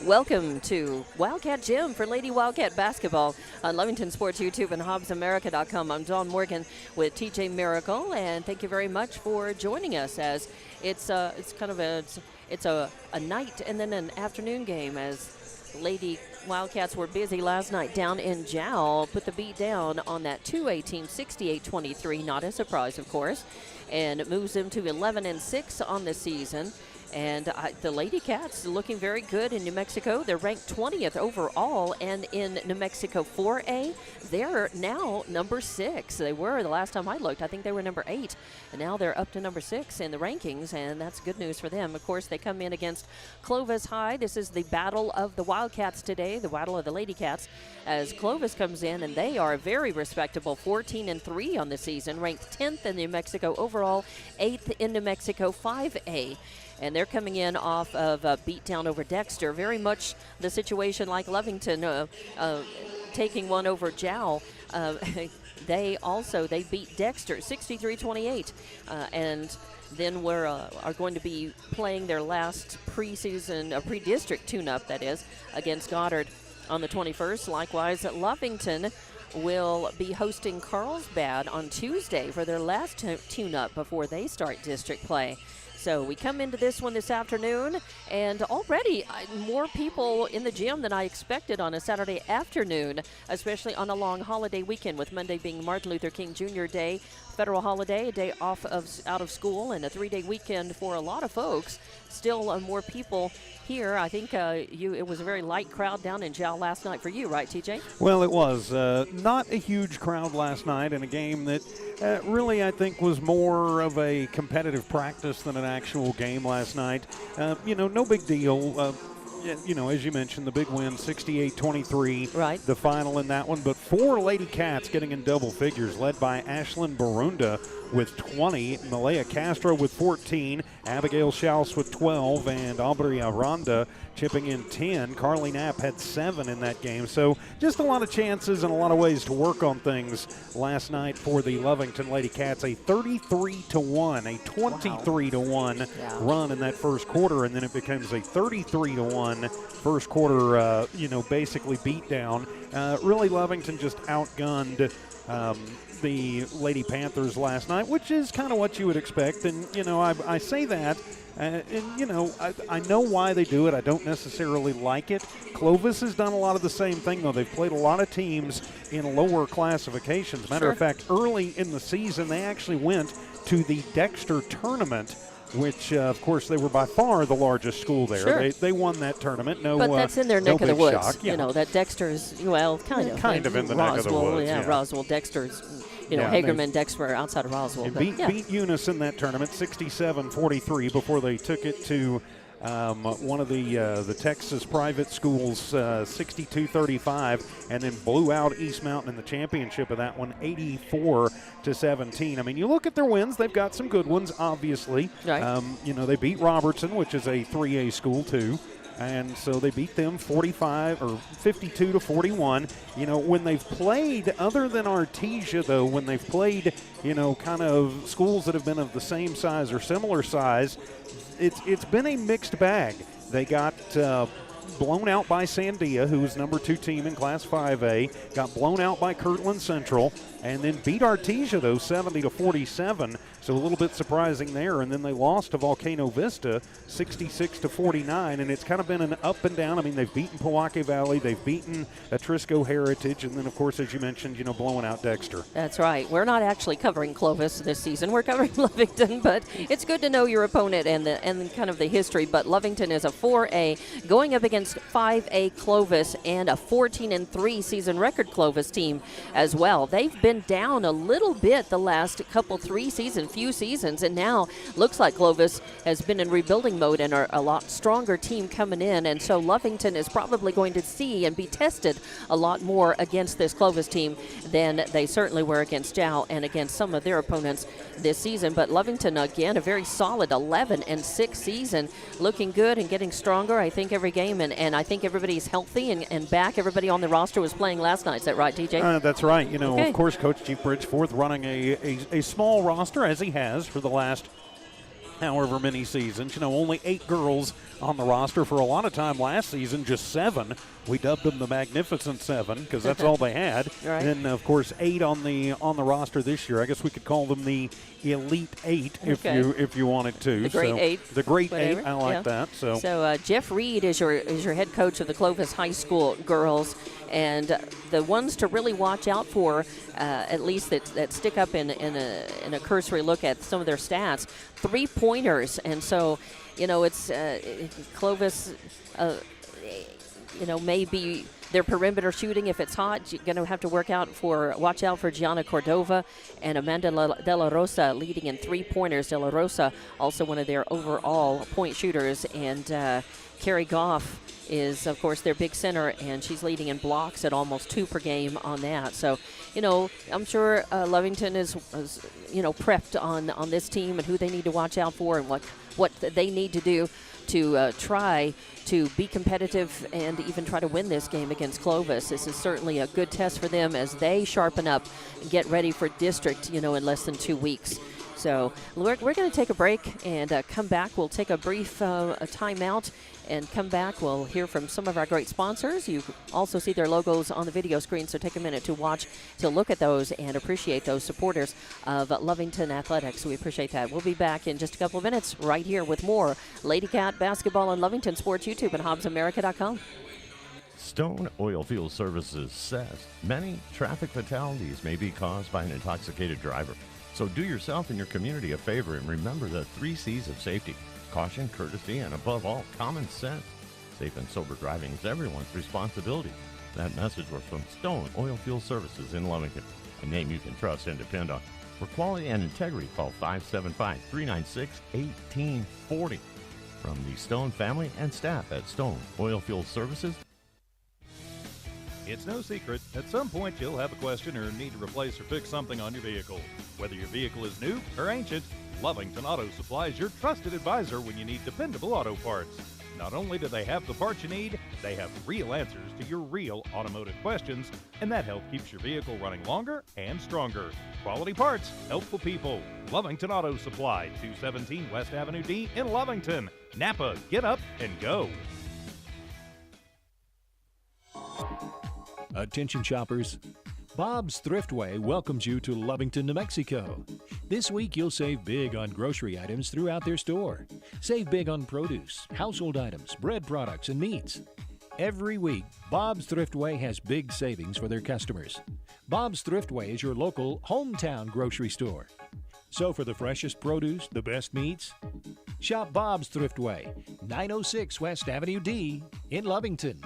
Welcome to Wildcat Gym for Lady Wildcat Basketball on Lovington Sports YouTube and HobbsAmerica.com. I'm Dawn Morgan with TJ Miracle, and thank you very much for joining us as it's kind of a night and then an afternoon game as Lady Wildcats were busy last night down in Jowl, put the beat down on that 2A team, 68-23, not a surprise, of course, and it moves them to 11-6 on the season. And the Lady Cats looking very good in New Mexico. They're ranked 20th overall, and in New Mexico 4A, they're now number 6. They were, the last time I looked, I think they were number 8, and now they're up to number 6 in the rankings, and that's good news for them. Of course, they come in against Clovis High. This is the battle of the Wildcats today, the battle of the Lady Cats, as Clovis comes in, and they are very respectable, 14-3 on the season, ranked 10th in New Mexico overall, 8th in New Mexico 5A. And they're coming in off of a beatdown over Dexter. Very much the situation like Lovington taking one over Jowl. They beat Dexter 63-28. And then are going to be playing their last preseason, pre-district tune-up, that is, against Goddard on the 21st. Likewise, Lovington will be hosting Carlsbad on Tuesday for their last tune-up before they start district play. So we come into this one this afternoon, and already more people in the gym than I expected on a Saturday afternoon, especially on a long holiday weekend, with Monday being Martin Luther King Jr. Day, federal holiday, a day off out of school, and a 3-day weekend for a lot of folks. Still more people here. I think it was a very light crowd down in Jowl last night for you, right, TJ? Well, it was. Not a huge crowd last night in a game that really, I think, was more of a competitive practice than an actual game last night. No big deal. As you mentioned, the big win, 68-23, right. The final in that one. But 4 Lady Cats getting in double figures, led by Ashlyn Barunda with 20, Malaya Castro with 14, Abigail Schaus with 12, and Aubrey Aranda chipping in 10. Carly Knapp had 7 in that game. So just a lot of chances and a lot of ways to work on things last night for the Lovington Lady Cats. A 33-1, a 23-1 run in that first quarter, and then it becomes a 33-1 first quarter, basically beat down. Really, Lovington just outgunned the Lady Panthers last night, which is kind of what you would expect. And, I say that, I know why they do it. I don't necessarily like it. Clovis has done a lot of the same thing, though. They've played a lot of teams in lower classifications. Matter of fact, early in the season, they actually went to the Dexter tournament, which, of course, they were by far the largest school there. Sure. They won that tournament. But that's in their neck of the woods. Shock. Yeah. That Dexter's, kind of in the Roswell, neck of the woods. Yeah, Roswell, Dexter's, Hagerman, Dexter outside of Roswell. Beat Eunice in that tournament 67-43 before they took it to one of the Texas private schools 62-35, and then blew out East Mountain in the championship of that one 84-17. I mean, you look at their wins, they've got some good ones, obviously. Right. They beat Robertson, which is a 3A school too. And so they beat them 52-41. When they've played, other than Artesia, though, when they've played, kind of schools that have been of the same size or similar size, it's been a mixed bag. They got blown out by Sandia, who was number 2 team in Class 5A, got blown out by Kirtland Central, and then beat Artesia, though, 70-47. So a little bit surprising there. And then they lost to Volcano Vista 66-49, and it's kind of been an up and down. I mean, they've beaten Powake Valley, they've beaten Atrisco Heritage, and then, of course, as you mentioned, blowing out Dexter. That's right. We're not actually covering Clovis this season. We're covering Lovington, but it's good to know your opponent and kind of the history. But Lovington is a 4A going up against 5A Clovis and a 14-3 season record Clovis team as well. They've been down a little bit the last few seasons, and now looks like Clovis has been in rebuilding mode and are a lot stronger team coming in, and so Lovington is probably going to see and be tested a lot more against this Clovis team than they certainly were against Jowl and against some of their opponents this season. But Lovington, again, a very solid 11-6 season, looking good and getting stronger, I think, every game, and I think everybody's healthy and back. Everybody on the roster was playing last night. Is that right, DJ? That's right. Okay. Of course, Coach Chief Bridgeforth running a small roster, as he has for the last however many seasons. Only 8 girls on the roster. For a lot of time last season, just 7. We dubbed them the Magnificent 7 because that's all they had. Right. Then, of course, 8 on the roster this year. I guess we could call them the Elite 8 if you wanted to. The Great 8. The Great Whatever. 8. I like that. So Jeff Reed is your head coach of the Clovis High School girls, and the ones to really watch out for, at least that stick up in a cursory look at some of their stats, 3-pointers, and so it's Clovis. Maybe their perimeter shooting, if it's hot, you're going to have to watch out for Gianna Cordova and Amanda De La Rosa leading in 3-pointers. De La Rosa also one of their overall point shooters, and Carrie Goff is, of course, their big center, and she's leading in blocks at almost 2 per game on that. So, I'm sure Lovington is prepped on this team and who they need to watch out for and what they need to do to try to be competitive and even try to win this game against Clovis. This is certainly a good test for them as they sharpen up and get ready for district, in less than 2 weeks. So we're going to take a break and come back. We'll take a brief timeout and come back. We'll hear from some of our great sponsors. You also see their logos on the video screen, so take a minute to look at those and appreciate those supporters of Lovington Athletics. We appreciate that. We'll be back in just a couple of minutes right here with more Lady Cat basketball on Lovington Sports YouTube and HobbsAmerica.com. Stone Oilfield Services says many traffic fatalities may be caused by an intoxicated driver. So do yourself and your community a favor and remember the 3 C's of safety: caution, courtesy, and above all, common sense. Safe and sober driving is everyone's responsibility. That message was from Stone Oilfield Services in Lovington, a name you can trust and depend on. For quality and integrity, call 575-396-1840. From the Stone family and staff at Stone Oilfield Services. It's no secret, at some point you'll have a question or need to replace or fix something on your vehicle. Whether your vehicle is new or ancient, Lovington Auto Supply is your trusted advisor when you need dependable auto parts. Not only do they have the parts you need, they have real answers to your real automotive questions, and that help keeps your vehicle running longer and stronger. Quality parts, helpful people. Lovington Auto Supply, 217 West Avenue D in Lovington. Napa, get up and go. Attention shoppers, Bob's Thriftway welcomes you to Lovington, New Mexico. This week you'll save big on grocery items throughout their store. Save big on produce, household items, bread products, and meats. Every week, Bob's Thriftway has big savings for their customers. Bob's Thriftway is your local hometown grocery store. So for the freshest produce, the best meats, shop Bob's Thriftway, 906 West Avenue D in Lovington.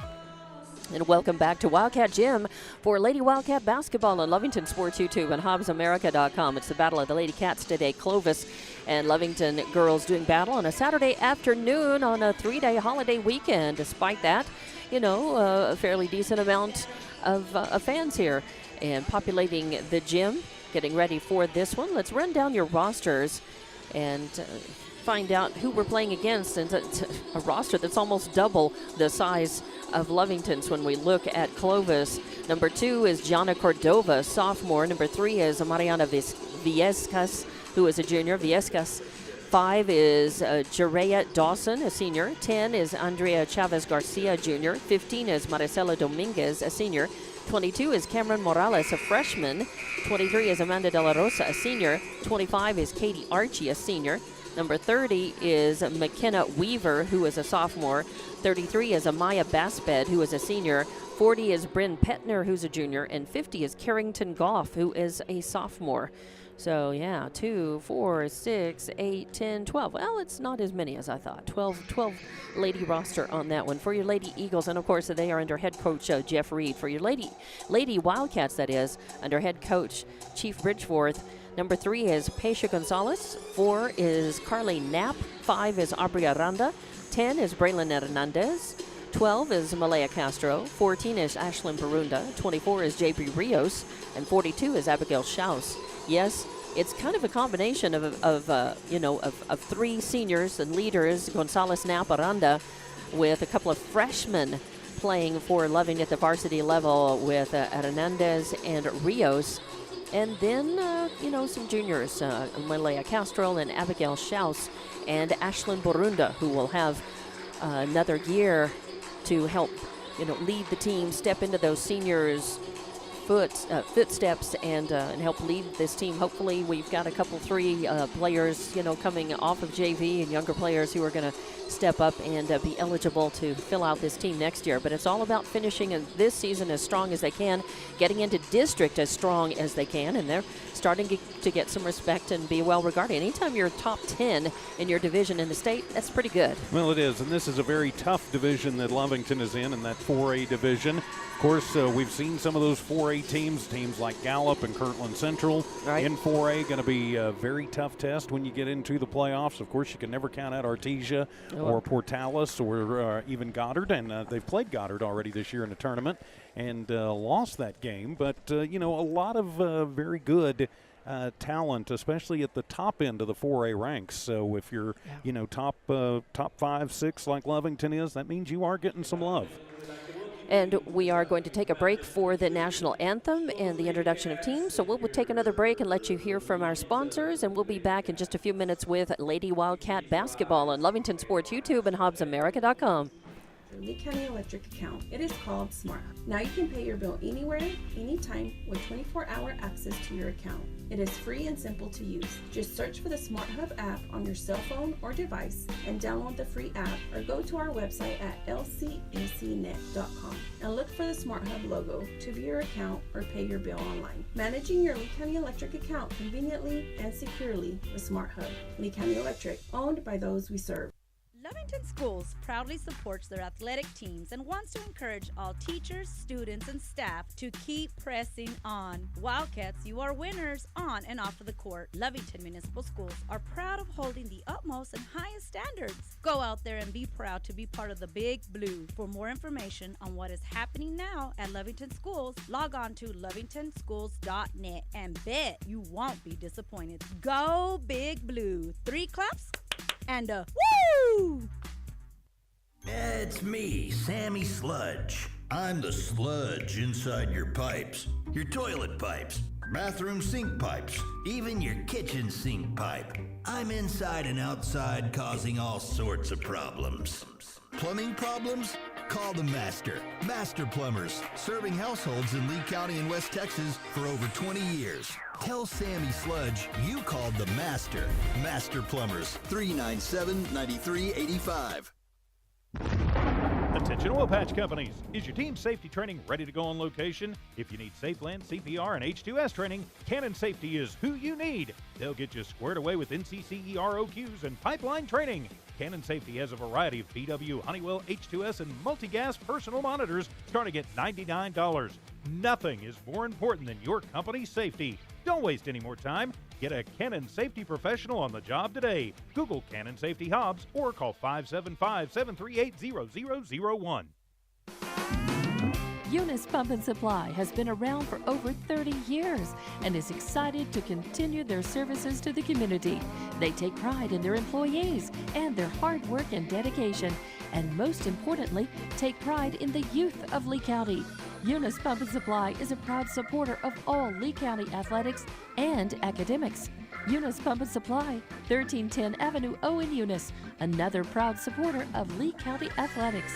And welcome back to Wildcat Gym for Lady Wildcat basketball on Lovington Sports YouTube and HobbsAmerica.com. It's the Battle of the Lady Cats today. Clovis and Lovington girls doing battle on a Saturday afternoon on a 3-day holiday weekend. Despite that, a fairly decent amount of fans here and populating the gym, getting ready for this one. Let's run down your rosters and find out who we're playing against, and it's a roster that's almost double the size of Lovington's when we look at Clovis. Number 2 is Gianna Cordova, sophomore. Number 3 is Mariana Viescas, who is a junior. Viescas. 5 is Jerea Dawson, a senior. 10 is Andrea Chavez Garcia, junior. 15 is Maricela Dominguez, a senior. 22 is Cameron Morales, a freshman. 23 is Amanda De La Rosa, a senior. 25 is Katie Archie, a senior. Number 30 is McKenna Weaver, who is a sophomore. 33 is Amaya Basped, who is a senior. 40 is Bryn Petner, who's a junior. And 50 is Carrington Goff, who is a sophomore. So, 2, 4, 6, 8, 10, 12. Well, it's not as many as I thought. 12 lady roster on that one. For your Lady Eagles, and of course, they are under head coach Jeff Reed. For your Lady Wildcats, that is, under head coach Chief Bridgeforth. Number 3 is Paisha Gonzalez. 4 is Carly Knapp. 5 is Aubrey Aranda. 10 is Braylon Hernandez. 12 is Malaya Castro. 14 is Ashlyn Barunda. 24 is J.B. Rios. And 42 is Abigail Schaus. Yes, it's kind of a combination of 3 seniors and leaders, Gonzalez, Knapp, Aranda, with a couple of freshmen playing for Loving at the varsity level with Hernandez and Rios. And then, some juniors, Malaya Castro and Abigail Schaus and Ashlyn Borunda, who will have another year to help, lead the team, step into those seniors' footsteps and help lead this team. Hopefully, we've got a couple, 3 players, coming off of JV and younger players who are going to step up and be eligible to fill out this team next year. But it's all about finishing this season as strong as they can, getting into district as strong as they can, and they're starting to get some respect and be well regarded. Anytime you're top 10 in your division in the state, that's pretty good. Well, it is, and this is a very tough division that Lovington is in that 4A division. Of course, we've seen some of those 4A teams like Gallup and Kirtland Central in 4A. Going to be a very tough test when you get into the playoffs. Of course, you can never count out Artesia or Portales or even Goddard, and they've played Goddard already this year in a tournament and lost that game. But, a lot of very good talent, especially at the top end of the 4A ranks. So if you're, top 5, 6 like Lovington is, that means you are getting some love. And we are going to take a break for the national anthem and the introduction of teams. So we'll take another break and let you hear from our sponsors. And we'll be back in just a few minutes with Lady Wildcat basketball on Lovington Sports YouTube and HobbsAmerica.com. Lee County Electric account. It is called Smart Hub. Now you can pay your bill anywhere, anytime, with 24-hour access to your account. It is free and simple to use. Just search for the Smart Hub app on your cell phone or device and download the free app, or go to our website at lcecnet.com and look for the Smart Hub logo to view your account or pay your bill online. Managing your Lee County Electric account conveniently and securely with Smart Hub. Lee County Electric, owned by those we serve. Lovington Schools proudly supports their athletic teams and wants to encourage all teachers, students, and staff to keep pressing on. Wildcats, you are winners on and off of the court. Lovington Municipal Schools are proud of holding the utmost and highest standards. Go out there and be proud to be part of the Big Blue. For more information on what is happening now at Lovington Schools, log on to lovingtonschools.net and bet you won't be disappointed. Go Big Blue. 3 claps and a woo! It's me, Sammy Sludge. I'm the sludge inside your pipes, your toilet pipes, bathroom sink pipes, even your kitchen sink pipe. I'm inside and outside, causing all sorts of problems. Plumbing problems? Call the Master. Master Plumbers, serving households in Lee County and West Texas for over 20 years. Tell Sammy Sludge you called the Master. Master Plumbers, 397-9385. Attention oil patch companies. Is your team safety training ready to go on location? If you need safe land, CPR, and H2S training, Cannon Safety is who you need. They'll get you squared away with NCCE ROQs and pipeline training. Cannon Safety has a variety of BW, Honeywell, H2S, and multi-gas personal monitors starting at $99. Nothing is more important than your company's safety. Don't waste any more time. Get a Cannon Safety professional on the job today. Google Cannon Safety Hobbs or call 575-738-0001. Eunice Pump and Supply has been around for over 30 years and is excited to continue their services to the community. They take pride in their employees and their hard work and dedication, and most importantly, take pride in the youth of Lee County. Eunice Pump and Supply is a proud supporter of all Lee County athletics and academics. Eunice Pump and Supply, 1310 Avenue O in Eunice, another proud supporter of Lee County athletics.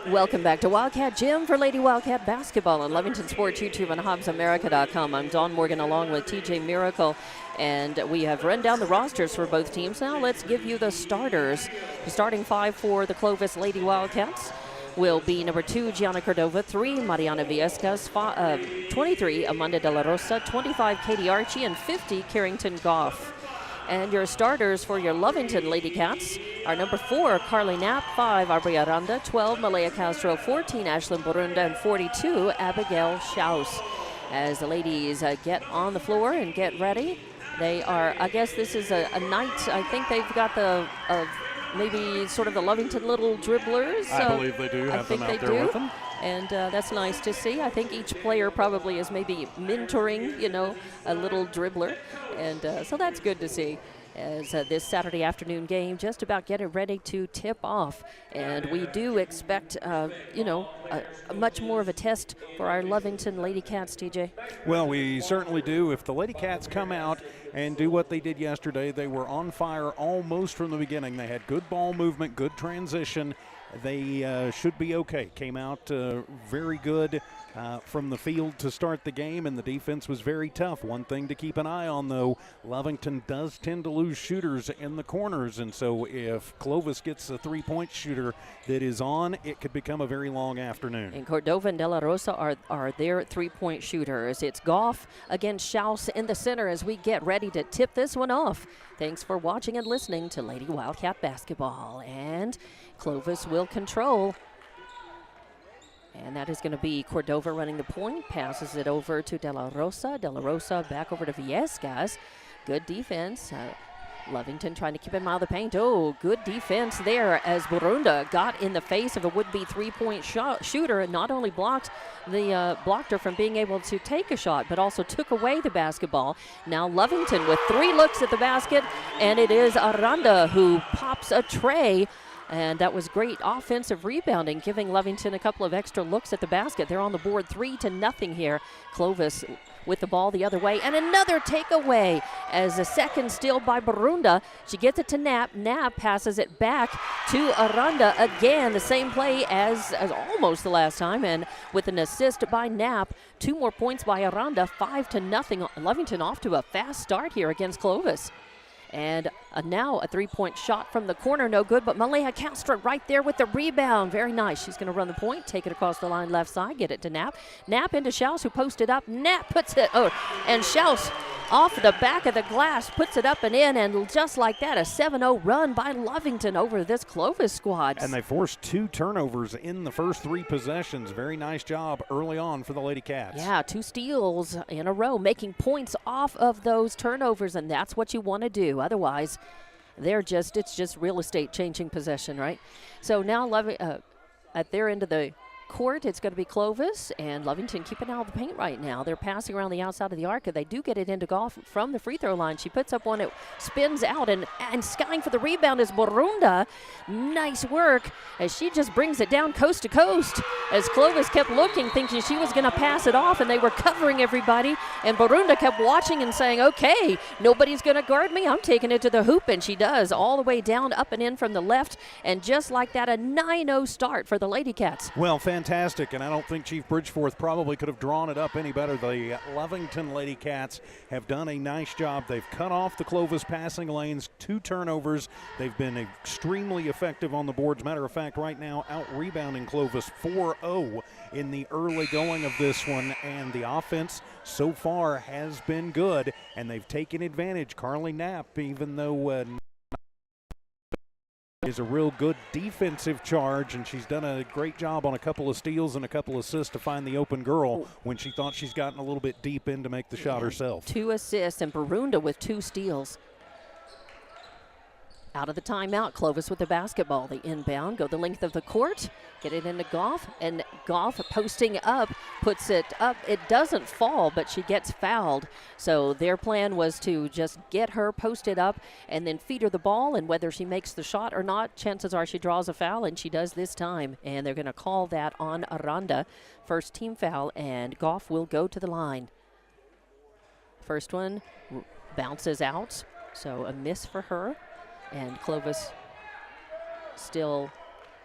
Welcome back to Wildcat Gym for Lady Wildcat basketball on Lovington Sports YouTube and HobbsAmerica.com. I'm Dawn Morgan along with TJ Miracle, and we have run down the rosters for both teams. Now let's give you the starters. The starting 5 for the Clovis Lady Wildcats will be number 2, Gianna Cordova, 3, Mariana Viescas, 23, Amanda De La Rosa, 25, Katie Archie, and 50, Carrington Goff. And your starters for your Lovington Lady Cats are number 4, Carly Knapp, 5, Aubrey Aranda, 12, Malaya Castro, 14, Ashlyn Borunda, and 42, Abigail Schaus. As the ladies get on the floor and get ready, they are, I guess this is a night, I think they've got the maybe sort of the Lovington little dribblers. I believe they do have them out there with them. And that's nice to see. I think each player probably is maybe mentoring, a little dribbler. And so that's good to see. as this Saturday afternoon game just about getting ready to tip off. And we do expect, much more of a test for our Lovington Lady Cats, TJ. Well, we certainly do. If the Lady Cats come out and do what they did yesterday, they were on fire almost from the beginning. They had good ball movement, good transition. They should be okay. Came out very good from the field to start the game, and the defense was very tough. One thing to keep an eye on, though, Lovington does tend to lose shooters in the corners, and so if Clovis gets a three-point shooter that is on, it could become a very long afternoon. And Cordova and De La Rosa are their three-point shooters. It's Goff against Schaus in the center as we get ready to tip this one off. Thanks for watching and listening to Lady Wildcat Basketball. And Clovis will control. And that is going to be Cordova running the point. Passes it over to De La Rosa. De La Rosa back over to Villescas. Good defense. Lovington trying to keep him out of the paint. Oh, good defense there as Burunda got in the face of a would-be three-point shooter and not only blocked her from being able to take a shot, but also took away the basketball. Now Lovington with 3 looks at the basket, and it is Aranda who pops a tray. And that was great offensive rebounding, giving Lovington a couple of extra looks at the basket. They're on the board 3-0 here. Clovis with the ball the other way, and another takeaway as a second steal by Burunda. She gets it to Knapp. Knapp passes it back to Aranda again, the same play as almost the last time, and with an assist by Knapp. 2 more points by Aranda, 5-0. Lovington off to a fast start here against Clovis. And now a three-point shot from the corner, no good, but Malaya Castro right there with the rebound. Very nice. She's going to run the point, take it across the line left side, get it to Knapp. Knapp into Schaus, who posted up. Knapp puts it, and Schaus off the back of the glass, puts it up and in, and just like that, a 7-0 run by Lovington over this Clovis squad. And they forced 2 turnovers in the first 3 possessions. Very nice job early on for the Lady Cats. Yeah, 2 steals in a row, making points off of those turnovers, and that's what you want to do. Otherwise, it's just real estate changing possession, right? So now at their end of the court, it's going to be Clovis, and Lovington keeping out of the paint right now. They're passing around the outside of the arc. They do get it into Goff from the free throw line. She puts up one, it spins out, and skying for the rebound is Burunda. Nice work as she just brings it down coast to coast as Clovis kept looking, thinking she was going to pass it off, and they were covering everybody, and Burunda kept watching and saying, okay, nobody's going to guard me. I'm taking it to the hoop, and she does, all the way down, up and in from the left, and just like that, a 9-0 start for the Lady Cats. Well, fantastic, and I don't think Chief Bridgeforth probably could have drawn it up any better. The Lovington Lady Cats have done a nice job. They've cut off the Clovis passing lanes, 2 turnovers. They've been extremely effective on the boards. Matter of fact, right now, out-rebounding Clovis 4-0 in the early going of this one, and the offense so far has been good, and they've taken advantage. Carly Knapp, even though is a real good defensive charge, and she's done a great job on a couple of steals and a couple of assists to find the open girl when she thought she's gotten a little bit deep in to make the shot herself. 2 assists, and Burunda with 2 steals. Out of the timeout, Clovis with the basketball. The inbound, go the length of the court, get it into Goff, and Goff posting up, puts it up. It doesn't fall, but she gets fouled. So their plan was to just get her posted up and then feed her the ball, and whether she makes the shot or not, chances are she draws a foul, and she does this time. And they're going to call that on Aranda. First team foul, and Goff will go to the line. First one bounces out, so a miss for her. And Clovis still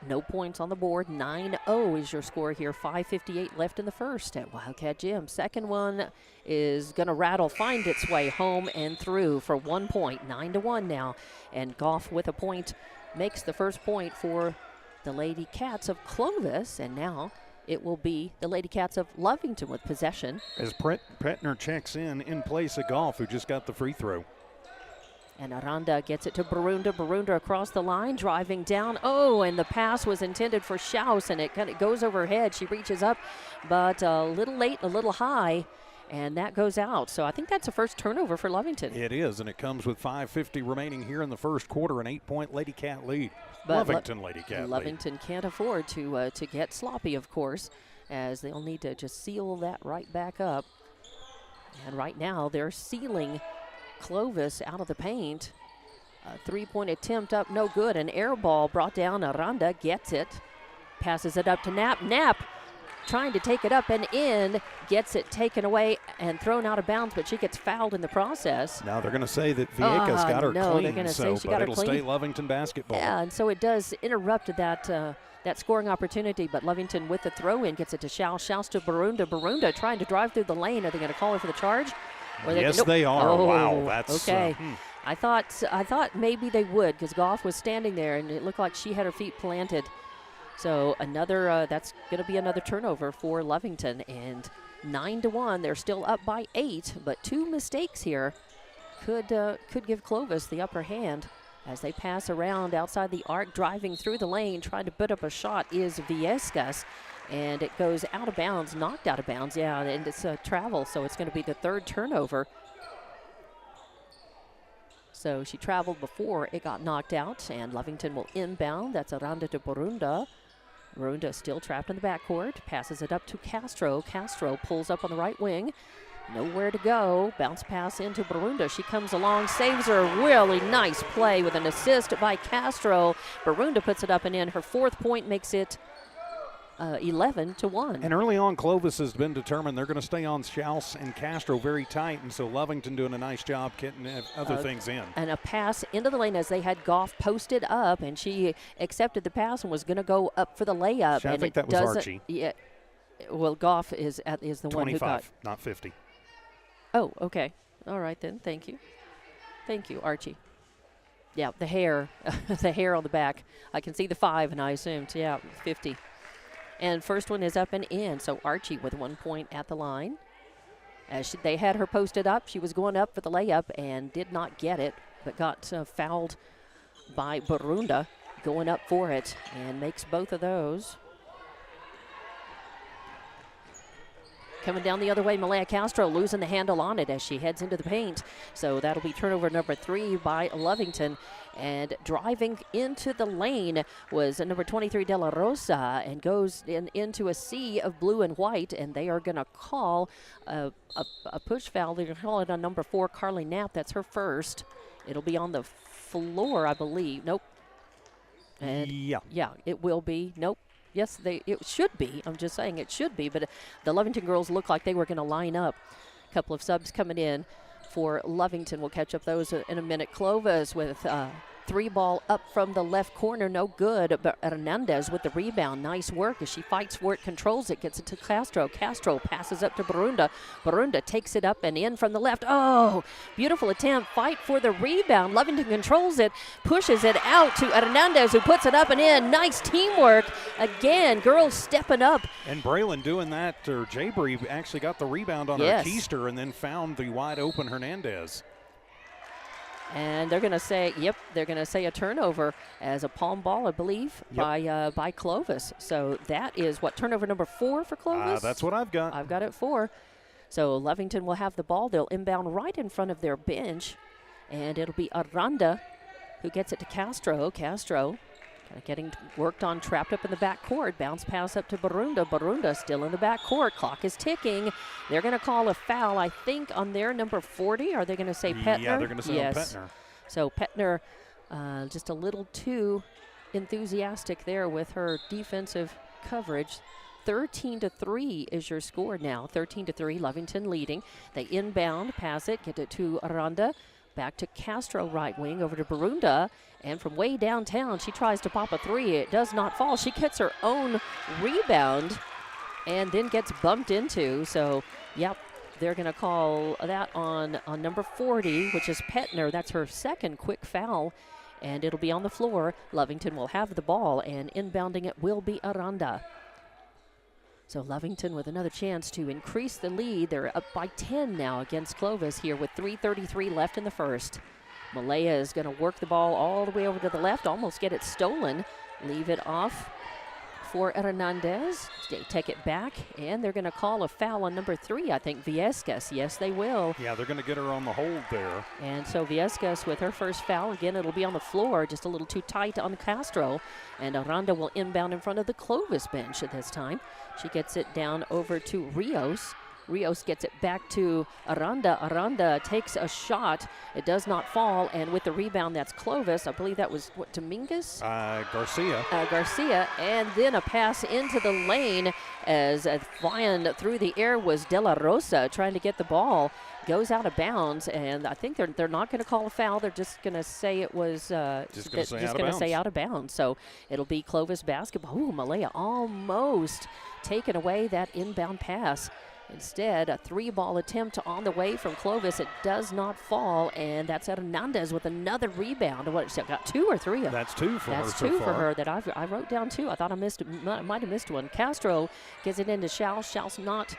no points on the board. 9-0 is your score here. 5:58 left in the first at Wildcat Gym. Second one is going to rattle, find its way home and through for 1 point. 9-1 now. And Goff with a point makes the first point for the Lady Cats of Clovis. And now it will be the Lady Cats of Lovington with possession. As Petner checks in place of Goff, who just got the free throw. And Aranda gets it to Burunda. Burunda across the line, driving down. Oh, and the pass was intended for Schaus, and it kind of goes over her head. She reaches up, but a little late, a little high, and that goes out. So I think that's the first turnover for Lovington. It is, and it comes with 5:50 remaining here in the first quarter, an 8-point Lady Cat lead. But Lovington Lady Cat lead. Lovington can't afford to get sloppy, of course, as they'll need to just seal that right back up. And right now they're sealing Clovis out of the paint. A three-point attempt up, no good. An air ball brought down. Aranda gets it. Passes it up to Knapp. Knapp trying to take it up and in, gets it taken away and thrown out of bounds, but she gets fouled in the process. Now they're going to say that Vieca's got her clean, they're going to say she got but her it'll clean. stay Lovington basketball. Yeah, and so it does interrupt that scoring opportunity, but Lovington with the throw-in gets it to Schaus. Schaus to Barunda. Barunda trying to drive through the lane. Are they going to call her for the charge? Yes, they are. Oh, wow, that's okay. I thought maybe they would, because Goff was standing there and it looked like she had her feet planted. So another that's going to be another turnover for Lovington, and 9-1. They're still up by 8, but 2 mistakes here could give Clovis the upper hand as they pass around outside the arc, driving through the lane, trying to put up a shot is Viescas, and it goes out of bounds, knocked out of bounds. Yeah, and it's a travel, so it's going to be the 3rd turnover. So she traveled before it got knocked out, and Lovington will inbound. That's Aranda to Barunda. Barunda still trapped in the backcourt, passes it up to Castro. Castro pulls up on the right wing. Nowhere to go. Bounce pass into Barunda. She comes along, saves her. Really nice play with an assist by Castro. Barunda puts it up and in. Her 4th point makes it 11-1. And early on, Clovis has been determined they're going to stay on Schaus and Castro very tight, and so Lovington doing a nice job getting other things in. And a pass into the lane as they had Goff posted up, and she accepted the pass and was going to go up for the layup. I think that was Archie. Yeah. Well, Goff is the one who got 25, not 50. Oh, okay. All right then. Thank you. Thank you, Archie. Yeah, the hair, the hair on the back. I can see the 5, and I assumed, 50. And first one is up and in. So Archie with 1 point at the line. As they had her posted up, she was going up for the layup and did not get it, but got fouled by Barunda, going up for it, and makes both of those. Coming down the other way, Malaya Castro losing the handle on it as she heads into the paint. So that'll be turnover number 3 by Lovington. And driving into the lane was number 23, De La Rosa, and goes into a sea of blue and white. And they are going to call a push foul. They're going to call it on number 4, Carly Knapp. That's her first. It'll be on the floor, I believe. Nope. And yeah, it will be. Nope. Yes, it should be. I'm just saying it should be. But the Lovington girls look like they were going to line up. A couple of subs coming in for Lovington. We'll catch up those in a minute. Clovis with 3 ball up from the left corner. No good. But Hernandez with the rebound. Nice work as she fights for it, controls it, gets it to Castro. Castro passes up to Barunda. Barunda takes it up and in from the left. Oh, beautiful attempt. Fight for the rebound. Lovington controls it, pushes it out to Hernandez, who puts it up and in. Nice teamwork. Again, girls stepping up. And Braylon doing that, or Jabri actually got the rebound on her keister and then found the wide open Hernandez. And they're going to say, they're going to say a turnover as a palm ball, I believe, by Clovis. So that is turnover number 4 for Clovis? That's what I've got. I've got it 4. So Lovington will have the ball. They'll inbound right in front of their bench. And it'll be Aranda who gets it to Castro. Castro getting worked on, trapped up in the backcourt. Bounce pass up to Barunda. Barunda still in the backcourt. Clock is ticking. They're going to call a foul, I think, on their number 40. Are they going to say Petner? Yeah, they're going to say Petner. So Petner just a little too enthusiastic there with her defensive coverage. 13-3 is your score now. 13-3, Lovington leading. They inbound, pass it, get it to Aranda. Back to Castro, right wing, over to Barunda. And from way downtown, she tries to pop a 3. It does not fall. She gets her own rebound and then gets bumped into. So, they're going to call that on number 40, which is Petner. That's her second quick foul, and it'll be on the floor. Lovington will have the ball, and inbounding it will be Aranda. So Lovington with another chance to increase the lead. They're up by 10 now against Clovis here with 3:33 left in the first. Malaya is going to work the ball all the way over to the left, almost get it stolen. Leave it off for Hernandez. They take it back, and they're going to call a foul on number 3, I think, Viescas. Yes, they will. Yeah, they're going to get her on the hold there. And so Viescas with her first foul. Again, it'll be on the floor, just a little too tight on Castro. And Aranda will inbound in front of the Clovis bench at this time. She gets it down over to Rios. Rios gets it back to Aranda. Aranda takes a shot. It does not fall, and with the rebound, that's Clovis. I believe that was, Dominguez? Garcia. Garcia, and then a pass into the lane as flying through the air was De La Rosa trying to get the ball. Goes out of bounds, and I think they're not going to call a foul. They're just going to say it was just going to say out of bounds. So it'll be Clovis basketball. Ooh, Malaya almost taken away that inbound pass. Instead, a 3-ball attempt on the way from Clovis. It does not fall, and that's Hernandez with another rebound. What, she got 2 or 3? That's 2 for her. That's 2 for her that I wrote down 2. I thought I might have missed one. Castro gets it into Schaus. Schaus not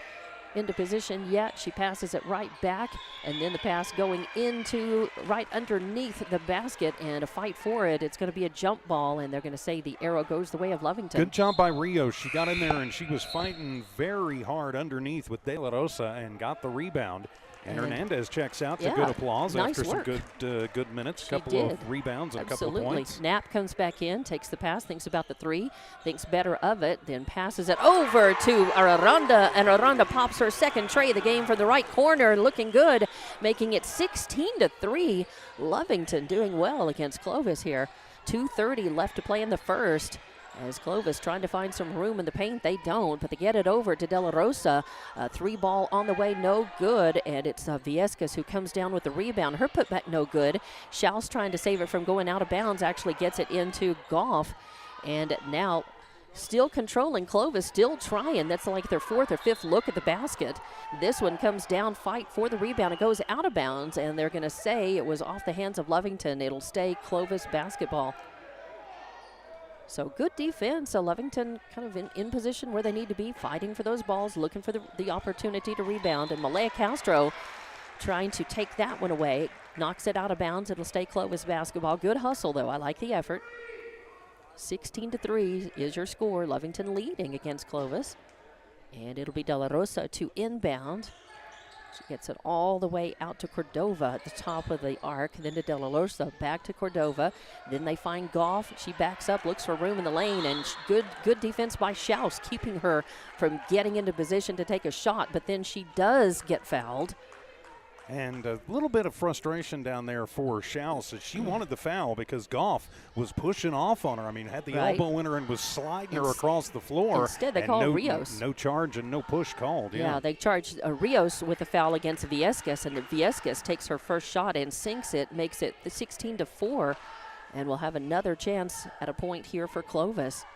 into position yet. She passes it right back, and then the pass going into right underneath the basket, and a fight for it. It's going to be a jump ball, and they're going to say the arrow goes the way of Lovington. Good job by Rios. She got in there, and she was fighting very hard underneath with De La Rosa and got the rebound. And Hernandez checks out to good applause nice after work. some good minutes. She couple did. of rebounds and Absolutely. a couple of points. Knapp comes back in, takes the pass, thinks about the 3, thinks better of it, then passes it over to Aranda, and Aranda pops her second tray of the game from the right corner, looking good, making it 16-3. Lovington doing well against Clovis here. 2:30 left to play in the first. As Clovis trying to find some room in the paint, they don't, but they get it over to De La Rosa. 3-ball on the way, no good, and it's Viescas who comes down with the rebound. Her putback no good. Schaus trying to save it from going out of bounds, actually gets it into Goff, and now still controlling Clovis, still trying. That's like their 4th or 5th look at the basket. This one comes down, fight for the rebound. It goes out of bounds, and they're going to say it was off the hands of Lovington. It'll stay Clovis basketball. So good defense. So Lovington kind of in position where they need to be, fighting for those balls, looking for the opportunity to rebound. And Malaya Castro trying to take that one away. Knocks it out of bounds. It'll stay Clovis basketball. Good hustle, though. I like the effort. 16-3 is your score. Lovington leading against Clovis. And it'll be De La Rosa to inbound. She gets it all the way out to Cordova at the top of the arc, then to De La Rosa, back to Cordova. Then they find Goff. She backs up, looks for room in the lane, and good defense by Schaus, keeping her from getting into position to take a shot. But then she does get fouled. And a little bit of frustration down there for Schaus. She wanted the foul because Goff was pushing off on her. I mean, had the elbow in her and was sliding her across the floor. Instead, they called Rios. No charge and no push called. Yeah, they charged Rios with a foul against Viescas, and Viescas takes her first shot and sinks it, makes it 16-4, and we'll have another chance at a point here for Clovis.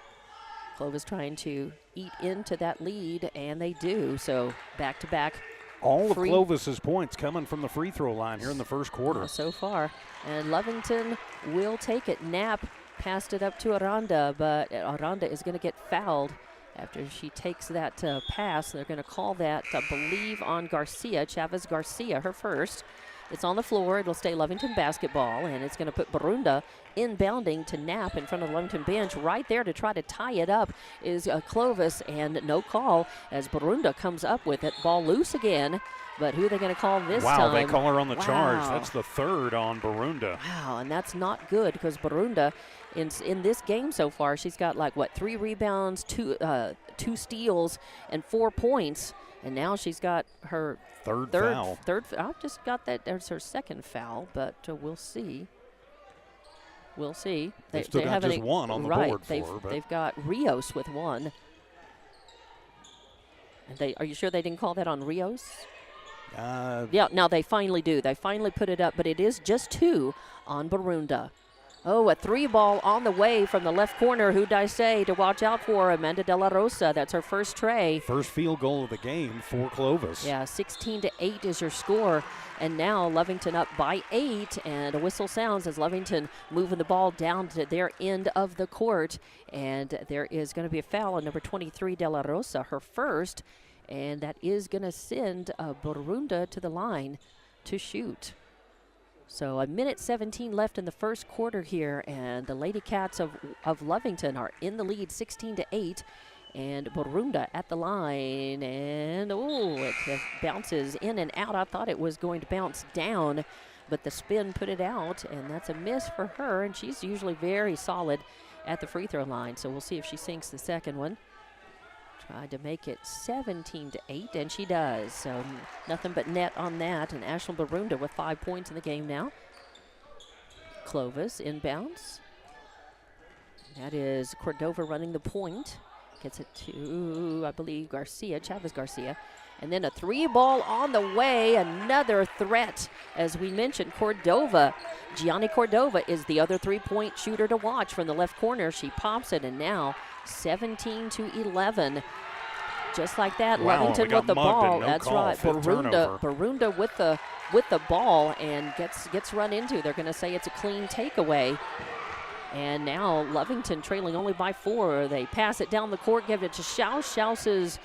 Clovis trying to eat into that lead, and they do. So back-to-back. All of Clovis's points coming from the free throw line here in the first quarter. So far. And Lovington will take it. Knapp passed it up to Aranda, but Aranda is going to get fouled after she takes that pass. They're going to call that, I believe, on Garcia, Chavez Garcia, her first. It's on the floor. It'll stay Lovington basketball, and it's going to put Barunda inbounding to Knapp in front of the Lovington bench. Right there to try to tie it up is Clovis, and no call as Barunda comes up with it. Ball loose again, but who are they going to call this time? Wow, they call her on the charge. That's the 3rd on Barunda. Wow, and that's not good because Barunda, in this game so far, she's got 3 rebounds, 2 steals, and 4 points. And now she's got her third foul. I've just got that as her 2nd foul, but we'll see. We'll see. They've still got just 1 on the board for her. They've got Rios with 1. And are you sure they didn't call that on Rios? Yeah, now they finally do. They finally put it up, but it is just 2 on Barunda. Oh, a 3-ball on the way from the left corner. Who'd I say to watch out for? Amanda De La Rosa. That's her first tray. First field goal of the game for Clovis. Yeah, 16-8 is your score. And now Lovington up by 8. And a whistle sounds as Lovington moving the ball down to their end of the court. And there is going to be a foul on number 23, De La Rosa, her first. And that is going to send Barunda to the line to shoot. So 1:17 left in the first quarter here, and the Lady Cats of Lovington are in the lead 16-8, and Barunda at the line, and it bounces in and out. I thought it was going to bounce down, but the spin put it out, and that's a miss for her, and she's usually very solid at the free throw line, so we'll see if she sinks the second one. Tried to make it 17-8, and she does. So nothing but net on that. And Ashlyn Barunda with 5 points in the game now. Clovis inbounds. That is Cordova running the point. Gets it to, I believe, Chavez Garcia. And then a 3-ball on the way. Another threat. As we mentioned, Gianni Cordova is the other 3-point shooter to watch from the left corner. She pops it, and now 17-11. Just like that, wow, Lovington with the ball. No That's call. right. Turnover. Barunda with the ball and gets run into. They're going to say it's a clean takeaway. And now Lovington trailing only by 4. They pass it down the court, give it to Schaus. Schaus's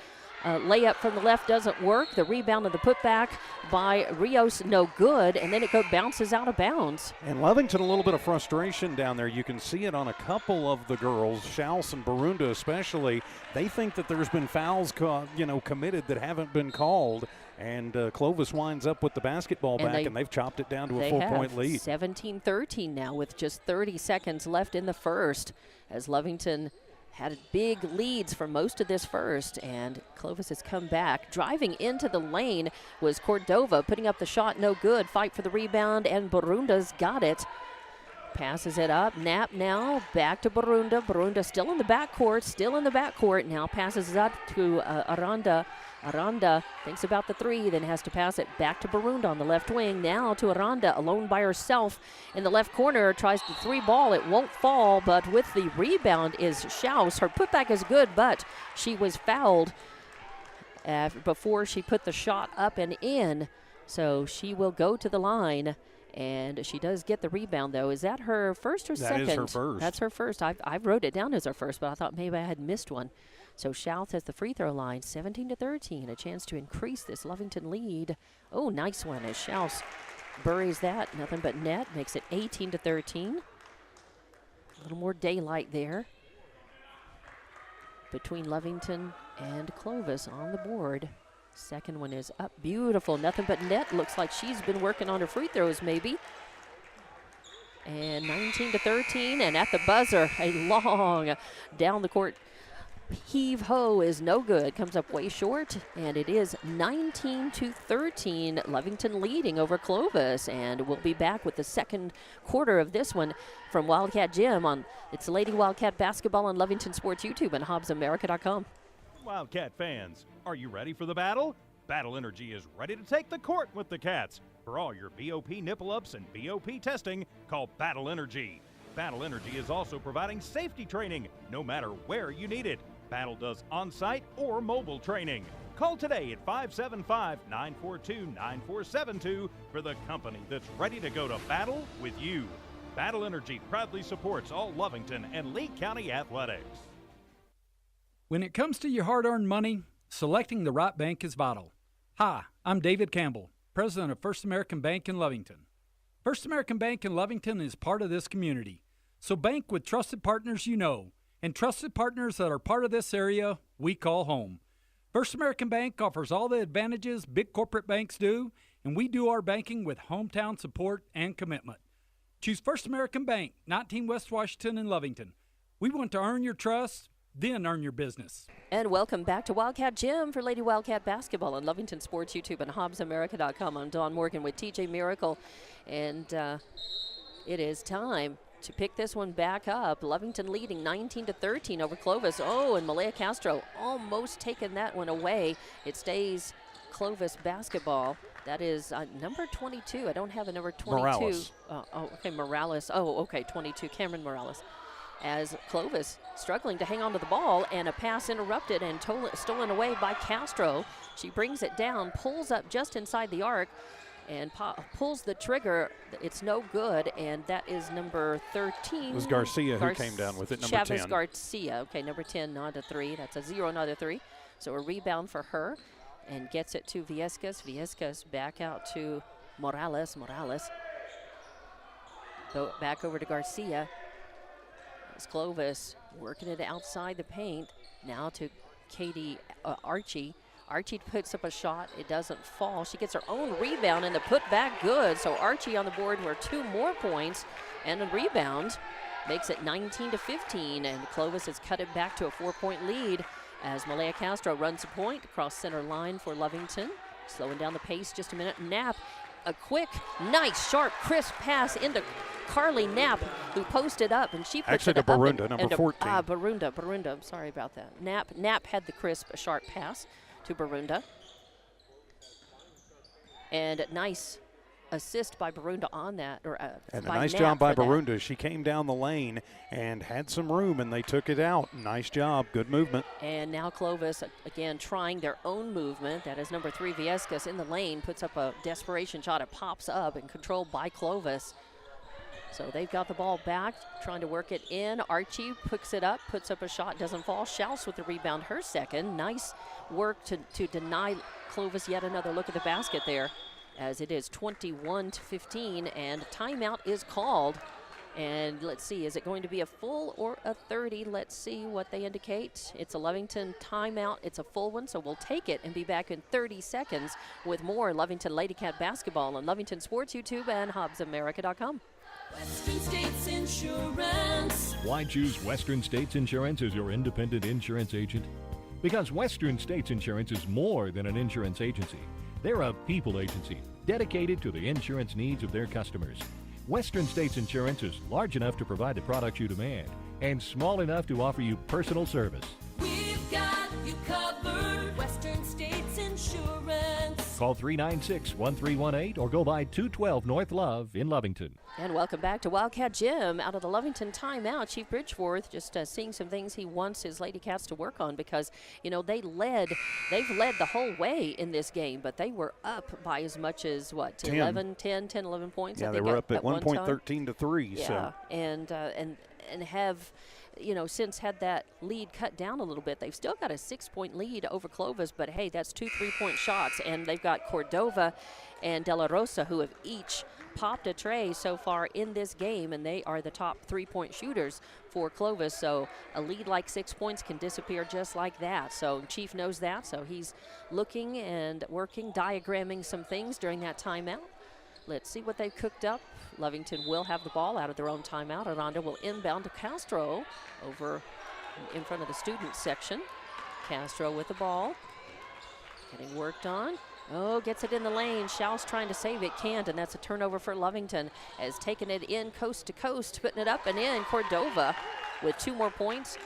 layup from the left doesn't work. The rebound and the putback by Rios, no good. And then it bounces out of bounds. And Lovington, a little bit of frustration down there. You can see it on a couple of the girls, Schaus and Barunda especially. They think that there's been fouls committed that haven't been called. And Clovis winds up with the basketball back, and they've chopped it down to a 4-point lead. 17-13 now with just 30 seconds left in the first, as Lovington had big leads for most of this first, and Clovis has come back. Driving into the lane was Cordova, putting up the shot, no good. Fight for the rebound, and Barunda's got it. Passes it up. Knapp now back to Barunda. Barunda still in the backcourt. Now passes it up to Aranda. Aranda thinks about the 3, then has to pass it back to Barunda on the left wing. Now to Aranda, alone by herself in the left corner. Tries the 3-ball. It won't fall, but with the rebound is Schaus. Her putback is good, but she was fouled before she put the shot up and in. So she will go to the line. And she does get the rebound, though. Is that her first or second? That is her first. That's her first. I wrote it down as her first, but I thought maybe I had missed one. So Schaus has the free throw line, 17-13. A chance to increase this Lovington lead. Oh, nice one as Schaus buries that. Nothing but net. Makes it 18-13. A little more daylight there between Lovington and Clovis on the board. Second one is up. Beautiful. Nothing but net. Looks like she's been working on her free throws maybe. And 19-13. And at the buzzer, a long down the court heave-ho is no good. Comes up way short. And it is 19-13. Lovington leading over Clovis. And we'll be back with the second quarter of this one from Wildcat Gym. It's Lady Wildcat Basketball on Lovington Sports YouTube and HobbsAmerica.com. Wildcat fans, are you ready for the battle? Battle Energy is ready to take the court with the Cats. For all your BOP nipple-ups and BOP testing, call Battle Energy. Battle Energy is also providing safety training, no matter where you need it. Battle does on-site or mobile training. Call today at 575-942-9472 for the company that's ready to go to battle with you. Battle Energy proudly supports all Lovington and Lee County athletics. When it comes to your hard-earned money, selecting the right bank is vital. Hi, I'm David Campbell, president of First American Bank in Lovington. First American Bank in Lovington is part of this community. So bank with trusted partners you know, and trusted partners that are part of this area we call home. First American Bank offers all the advantages big corporate banks do, and we do our banking with hometown support and commitment. Choose First American Bank, 19 West Washington in Lovington. We want to earn your trust, then earn your business. And welcome back to Wildcat Gym for Lady Wildcat Basketball on Lovington Sports YouTube and HobbsAmerica.com. I'm Dawn Morgan with TJ Miracle, and it is time to pick this one back up. Lovington leading 19-13 over Clovis. Oh, and Malaya Castro almost taking that one away. It stays Clovis basketball. That is number 22. I don't have a number 22. Morales. Okay, Morales. Oh, okay, 22, Cameron Morales. As Clovis struggling to hang on to the ball, and a pass interrupted and stolen away by Castro. She brings it down, pulls up just inside the arc, and pulls the trigger. It's no good, and that is number 13. It was Garcia who came down with it, number Chavez 10. Garcia. Okay, number 10, not a 3. That's a 0, not a 3. So a rebound for her, and gets it to Viescas. Viescas back out to Morales. Go back over to Garcia. It's Clovis working it outside the paint. Now to Katie Archie. Archie puts up a shot. It doesn't fall. She gets her own rebound, and the putback good. So Archie on the board for 2 more points and a rebound. Makes it 19-15, and Clovis has cut it back to a 4-point lead. as Malaya Castro runs a point across center line for Lovington. Slowing down the pace just a minute. Knapp, a quick, nice, sharp, crisp pass into Carly Knapp, who posted up, and she puts actually it to up. Barunda, number 14. Barunda. I'm sorry about that. Knapp had the crisp, sharp pass to Barunda. And a nice assist by Barunda on that. And a nice job by Barunda. She came down the lane and had some room, and they took it out. Nice job. Good movement. And now Clovis, again, trying their own movement. That is number 3, Viescas, in the lane, puts up a desperation shot. It pops up and controlled by Clovis. So they've got the ball back, trying to work it in. Archie picks it up, puts up a shot, doesn't fall. Schaus with the rebound, her second. Nice work to deny Clovis yet another look at the basket there, as it is 21-15, and timeout is called. And let's see, is it going to be a full or a 30? Let's see what they indicate. It's a Lovington timeout. It's a full one, so we'll take it and be back in 30 seconds with more Lovington Lady Cat basketball on Lovington Sports YouTube and HobbsAmerica.com. Western States Insurance. Why choose Western States Insurance as your independent insurance agent? Because Western States Insurance is more than an insurance agency. They're a people agency dedicated to the insurance needs of their customers. Western States Insurance is large enough to provide the products you demand and small enough to offer you personal service. We've got you covered. Western States Insurance. Call 396-1318 or go by 212 North Love in Lovington. And welcome back to Wildcat Jim out of the Lovington timeout. Chief Bridgeforth just seeing some things he wants his Lady Cats to work on, because, you know, they've led the whole way in this game, but they were up by as much as, 10, 11 points? Yeah, I they think were up at one point time. 13-3. Yeah, so. and have, you know, since had that lead cut down a little bit. They've still got a 6-point lead over Clovis, but hey, that's 2 3-point shots, and they've got Cordova and De La Rosa, who have each popped a tray so far in this game, and they are the top 3-point shooters for Clovis. So a lead like 6 points can disappear just like that. So Chief knows that, so he's looking and working, diagramming some things during that timeout. Let's see what they've cooked up. Lovington will have the ball out of their own timeout. Aranda will inbound to Castro over in front of the student section. Castro with the ball, getting worked on. Oh, gets it in the lane. Schaus trying to save it, can't, and that's a turnover for Lovington. Has taken it in coast to coast, putting it up and in. Cordova with 2 more points.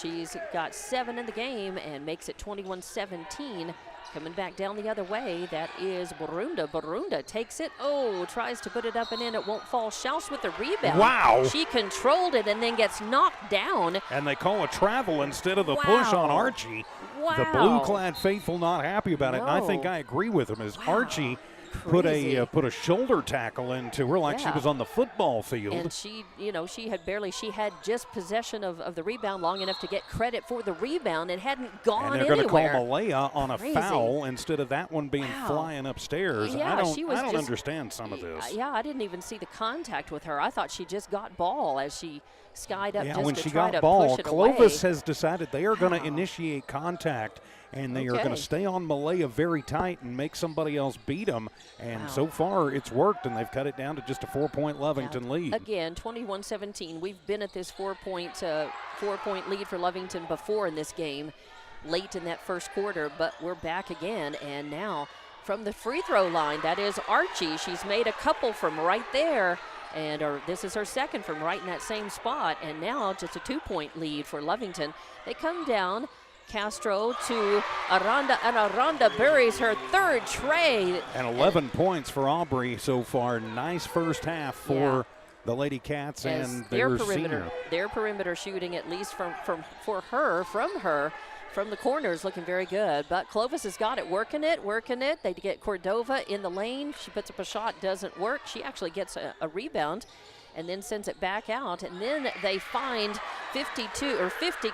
She's got 7 in the game and makes it 21-17. Coming back down the other way, that is Barunda. Barunda takes it. Oh, tries to put it up and in. It won't fall. Schaus with the rebound. Wow. She controlled it and then gets knocked down. And they call a travel instead of the push on Archie. Wow. The blue-clad faithful not happy about it, and I think No. I agree with him, as Archie put a shoulder tackle into her like she was on the football field. And she, you know, she had just possession of the rebound long enough to get credit for the rebound. It hadn't gone and they're going to anywhere. call Malaya on a foul instead of that one being flying upstairs. Yeah, I she was don't just, understand some of this. Yeah, I didn't even see the contact with her. I thought she just got ball as she skied up just when to she try got to ball, push it Clovis away. has decided they are going to initiate contact, and they are going to stay on Malaya very tight and make somebody else beat them. And so far, it's worked, and they've cut it down to just a 4-point Lovington lead. Again, 21-17. We've been at this 4-point lead for Lovington before in this game, late in that first quarter, but we're back again. And now from the free throw line, that is Archie. She's made a couple from right there. And this is her second from right in that same spot. And now just a 2-point lead for Lovington. They come down. Castro to Aranda, and Aranda buries her 3rd tray. And 11 points for Aubrey so far. Nice first half for the Lady Cats and their senior. Their perimeter shooting, at least from the corners, looking very good. But Clovis has got it, working it. They get Cordova in the lane. She puts up a shot, doesn't work. She actually gets a rebound and then sends it back out. And then they find 50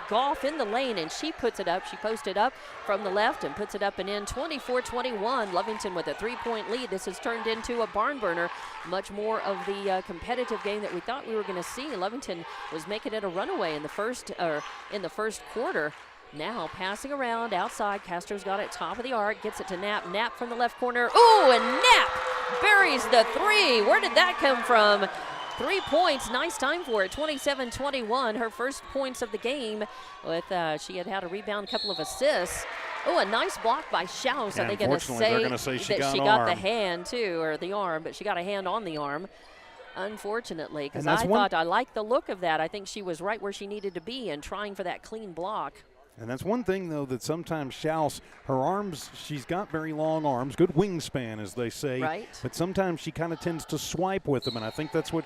Goff in the lane, and she puts it up. She posted up from the left and puts it up and in. 24-21, Lovington with a 3-point lead. This has turned into a barn burner. Much more of the competitive game that we thought we were going to see. Lovington was making it a runaway in the first quarter. Now passing around outside. Castro's got it top of the arc, gets it to Knapp. Knapp from the left corner. Ooh, and Knapp buries the 3. Where did that come from? 3 points, nice time for it, 27-21, her first points of the game. With she had a rebound, a couple of assists. Oh, a nice block by Schaus. Yeah, Are they going to say she that she got got the arm. hand too, or the arm, but she got a hand on the arm, unfortunately, because And I that's one- thought I liked the look of that. I think she was right where she needed to be and trying for that clean block. And that's one thing, though, that sometimes Schaus, her arms, she's got very long arms, good wingspan, as they say. Right. But sometimes she kind of tends to swipe with them, and I think that's what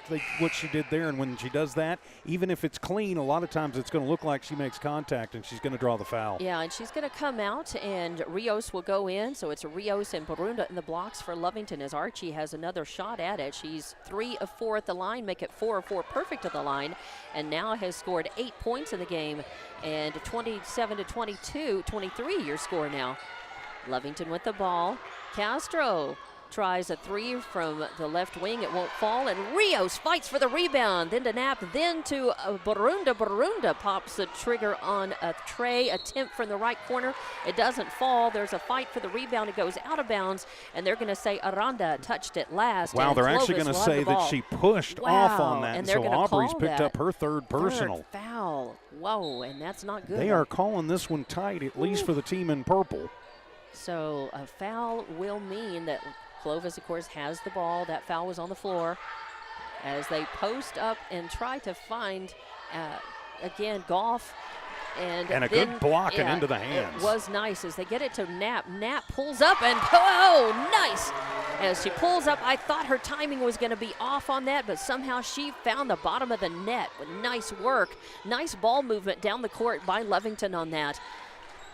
she did there. And when she does that, even if it's clean, a lot of times it's going to look like she makes contact, and she's going to draw the foul. Yeah, and she's going to come out, and Rios will go in. So it's Rios and Barunda in the blocks for Lovington as Archie has another shot at it. She's 3 of 4 at the line, make it 4 of 4 perfect at the line, and now has scored 8 points in the game. And 27-22, 23 your score now. Lovington with the ball. Castro tries a 3 from the left wing. It won't fall. And Rios fights for the rebound. Then to Knapp, then to Barunda. Barunda pops the trigger on a tray attempt from the right corner. It doesn't fall. There's a fight for the rebound. It goes out of bounds. And they're going to say Aranda touched it last. Wow, and they're Clovis actually going to will have say the that ball. she pushed Wow, off on that. and they're So gonna Aubrey's call picked that. up her third personal. Third foul. Whoa, and that's not good. They are calling this one tight, at least for the team in purple. So a foul will mean that Clovis, of course, has the ball. That foul was on the floor as they post up and try to find, again, Goff. And a then, good block and into the It hands. was nice as they get it to Knapp. Knapp pulls up and, oh, nice. As she pulls up, I thought her timing was going to be off on that, but somehow she found the bottom of the net with nice work. Nice ball movement down the court by Lovington on that.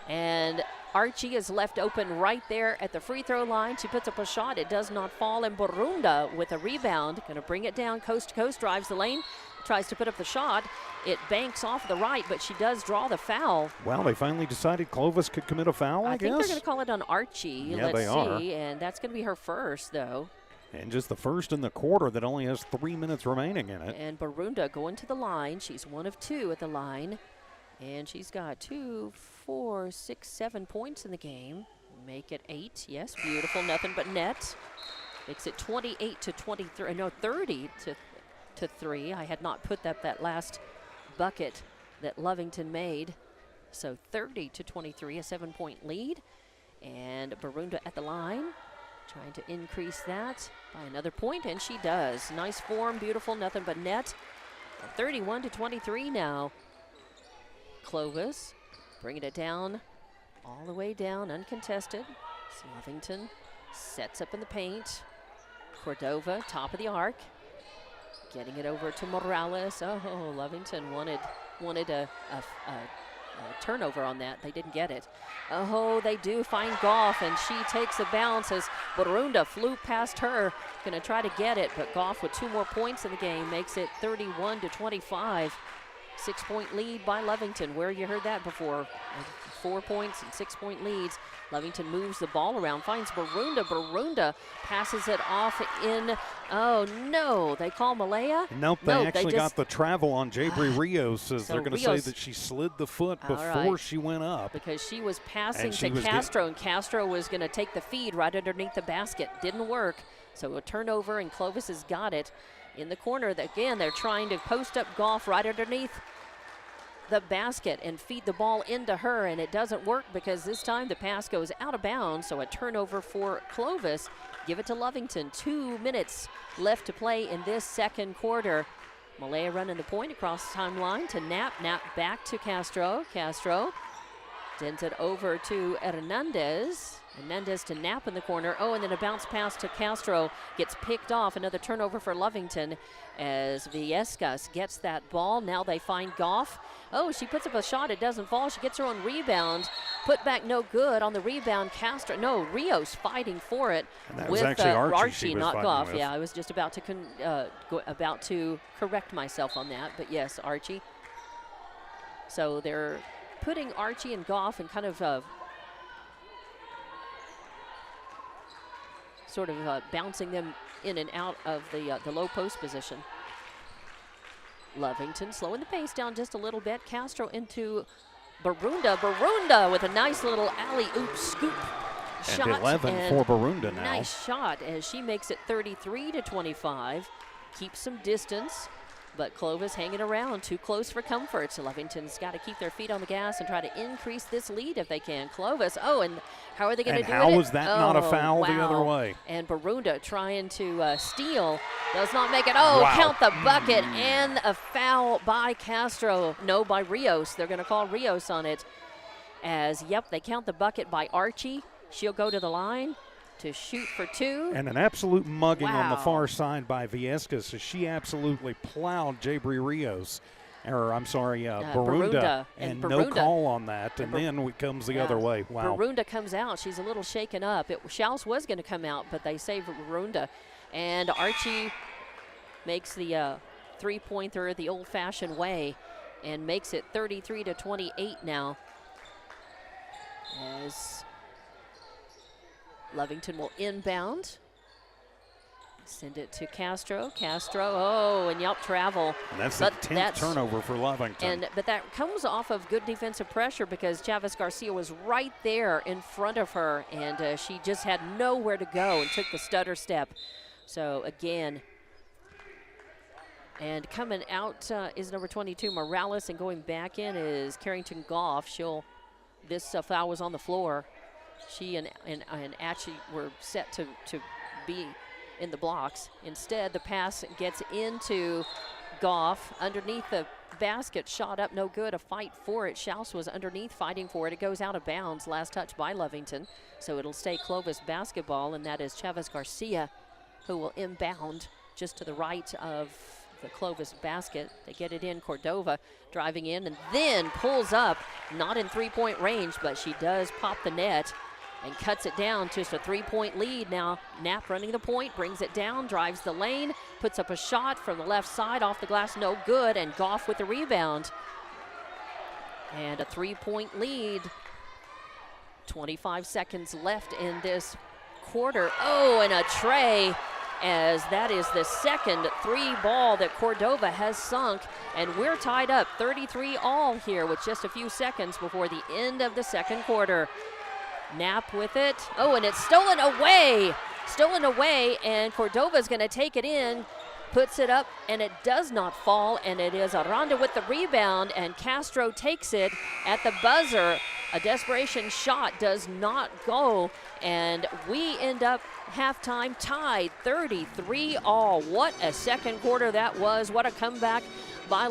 And Archie is left open right there at the free throw line. She puts up a shot. It does not fall. And Barunda with a rebound. Going to bring it down coast to coast. Drives the lane. Tries to put up the shot. It banks off the right, but she does draw the foul. Well, they finally decided Clovis could commit a foul, I guess. think they're going to call it on Archie. Yeah, Let's they are. see. And that's going to be her first, though. And just the first in the quarter that only has 3 minutes remaining in it. And Barunda going to the line. She's 1 of 2 at the line. And she's got 2, 4, 6, 7 points in the game. Make it 8. Yes, beautiful. Nothing but net. Makes it 28-23. No, 30 to 3. I had not put up that last bucket that Lovington made. So 30-23, a 7-point lead. And Barunda at the line, trying to increase that by another point, and she does. Nice form, beautiful, nothing but net. 31-23 now. Clovis bringing it down, all the way down, uncontested. Lovington sets up in the paint. Cordova, top of the arc. Getting it over to Morales. Oh, Lovington wanted a turnover on that. They didn't get it. Oh, they do find Goff, and she takes a bounce as Barunda flew past her. Going to try to get it, but Goff with 2 more points in the game makes it 31-25. 6-point lead by Lovington. Where you heard that before? 4 points and 6-point leads. Lovington moves the ball around, finds Barunda. Barunda passes it off in, oh no, they call Malaya? Nope, they actually just got the travel on Jabri Rios, as So they're going to say Rios- that she slid the foot All before right. she went up. Because she was passing And she to was Castro, and Castro was going to take the feed right underneath the basket. Didn't work, so a turnover, and Clovis has got it in the corner. Again, they're trying to post up Goff right underneath the basket and feed the ball into her, and it doesn't work because this time the pass goes out of bounds, so a turnover for Clovis. Give it to Lovington. 2 minutes left to play in this second quarter. Malaya running the point across the timeline to Knapp. Knapp back to Castro. Castro sends it over to Hernandez. Hernandez to Knapp in the corner. Oh, and then a bounce pass to Castro gets picked off. Another turnover for Lovington as Villescas gets that ball. Now they find Goff. Oh, she puts up a shot. It doesn't fall. She gets her own rebound. Put back no good on the rebound. Castro, no, Rios fighting for it. And that was with actually Archie she was not fighting Goff. with. Yeah, I was just about to correct myself on that. But yes, Archie. So they're putting Archie and Goff in kind of bouncing them in and out of the low post position. Lovington slowing the pace down just a little bit. Castro into Barunda. Barunda with a nice little alley-oop scoop shot. And 11 for Barunda now. Nice shot as she makes it 33-25. keep some distance. But Clovis hanging around, too close for comfort. So Lovington's got to keep their feet on the gas and try to increase this lead if they can. Clovis, and how are they going to do it? And how was that not a foul the other way? And Barunda trying to steal, does not make it. Wow. Count the bucket and a foul by Castro. No, by Rios. They're going to call Rios on it. They count the bucket by Archie. She'll go to the line to shoot for 2. And an absolute mugging on the far side by Viescas as she absolutely plowed Jabri Rios. Barunda. And no call on that. And then it comes the other way. Wow. Barunda comes out. She's a little shaken up. Schaus was going to come out, but they saved Barunda. And Archie makes the three-pointer the old-fashioned way and makes it 33-28 now. As Lovington will inbound. Send it to Castro. And travel. And that's the 10th turnover for Lovington. But that comes off of good defensive pressure because Chavez Garcia was right there in front of her, and she just had nowhere to go and took the stutter step. So again, and coming out is number 22, Morales, and going back in is Carrington Goff. This foul was on the floor. She and Atchie were set to be in the blocks. Instead, the pass gets into Goff underneath the basket. Shot up, no good. A fight for it. Schaus was underneath fighting for it. It goes out of bounds. Last touch by Lovington. So it'll stay Clovis basketball, and that is Chavez Garcia who will inbound just to the right of the Clovis basket. They get it in. Cordova driving in and then pulls up. Not in three-point range, but she does pop the net and cuts it down. Just a three-point lead now. Knapp running the point, brings it down, drives the lane, puts up a shot from the left side off the glass, no good, and Goff with the rebound. And a three-point lead. 25 seconds left in this quarter. And a tray, as that is the second three ball that Cordova has sunk, and we're tied up 33 all here with just a few seconds before the end of the second quarter. Knapp with it. And it's stolen away, and Cordova's going to take it in, puts it up, and it does not fall, and it is Aranda with the rebound, and Castro takes it at the buzzer. A desperation shot does not go, and we end up halftime tied 33 all. What a second quarter that was. What a comeback by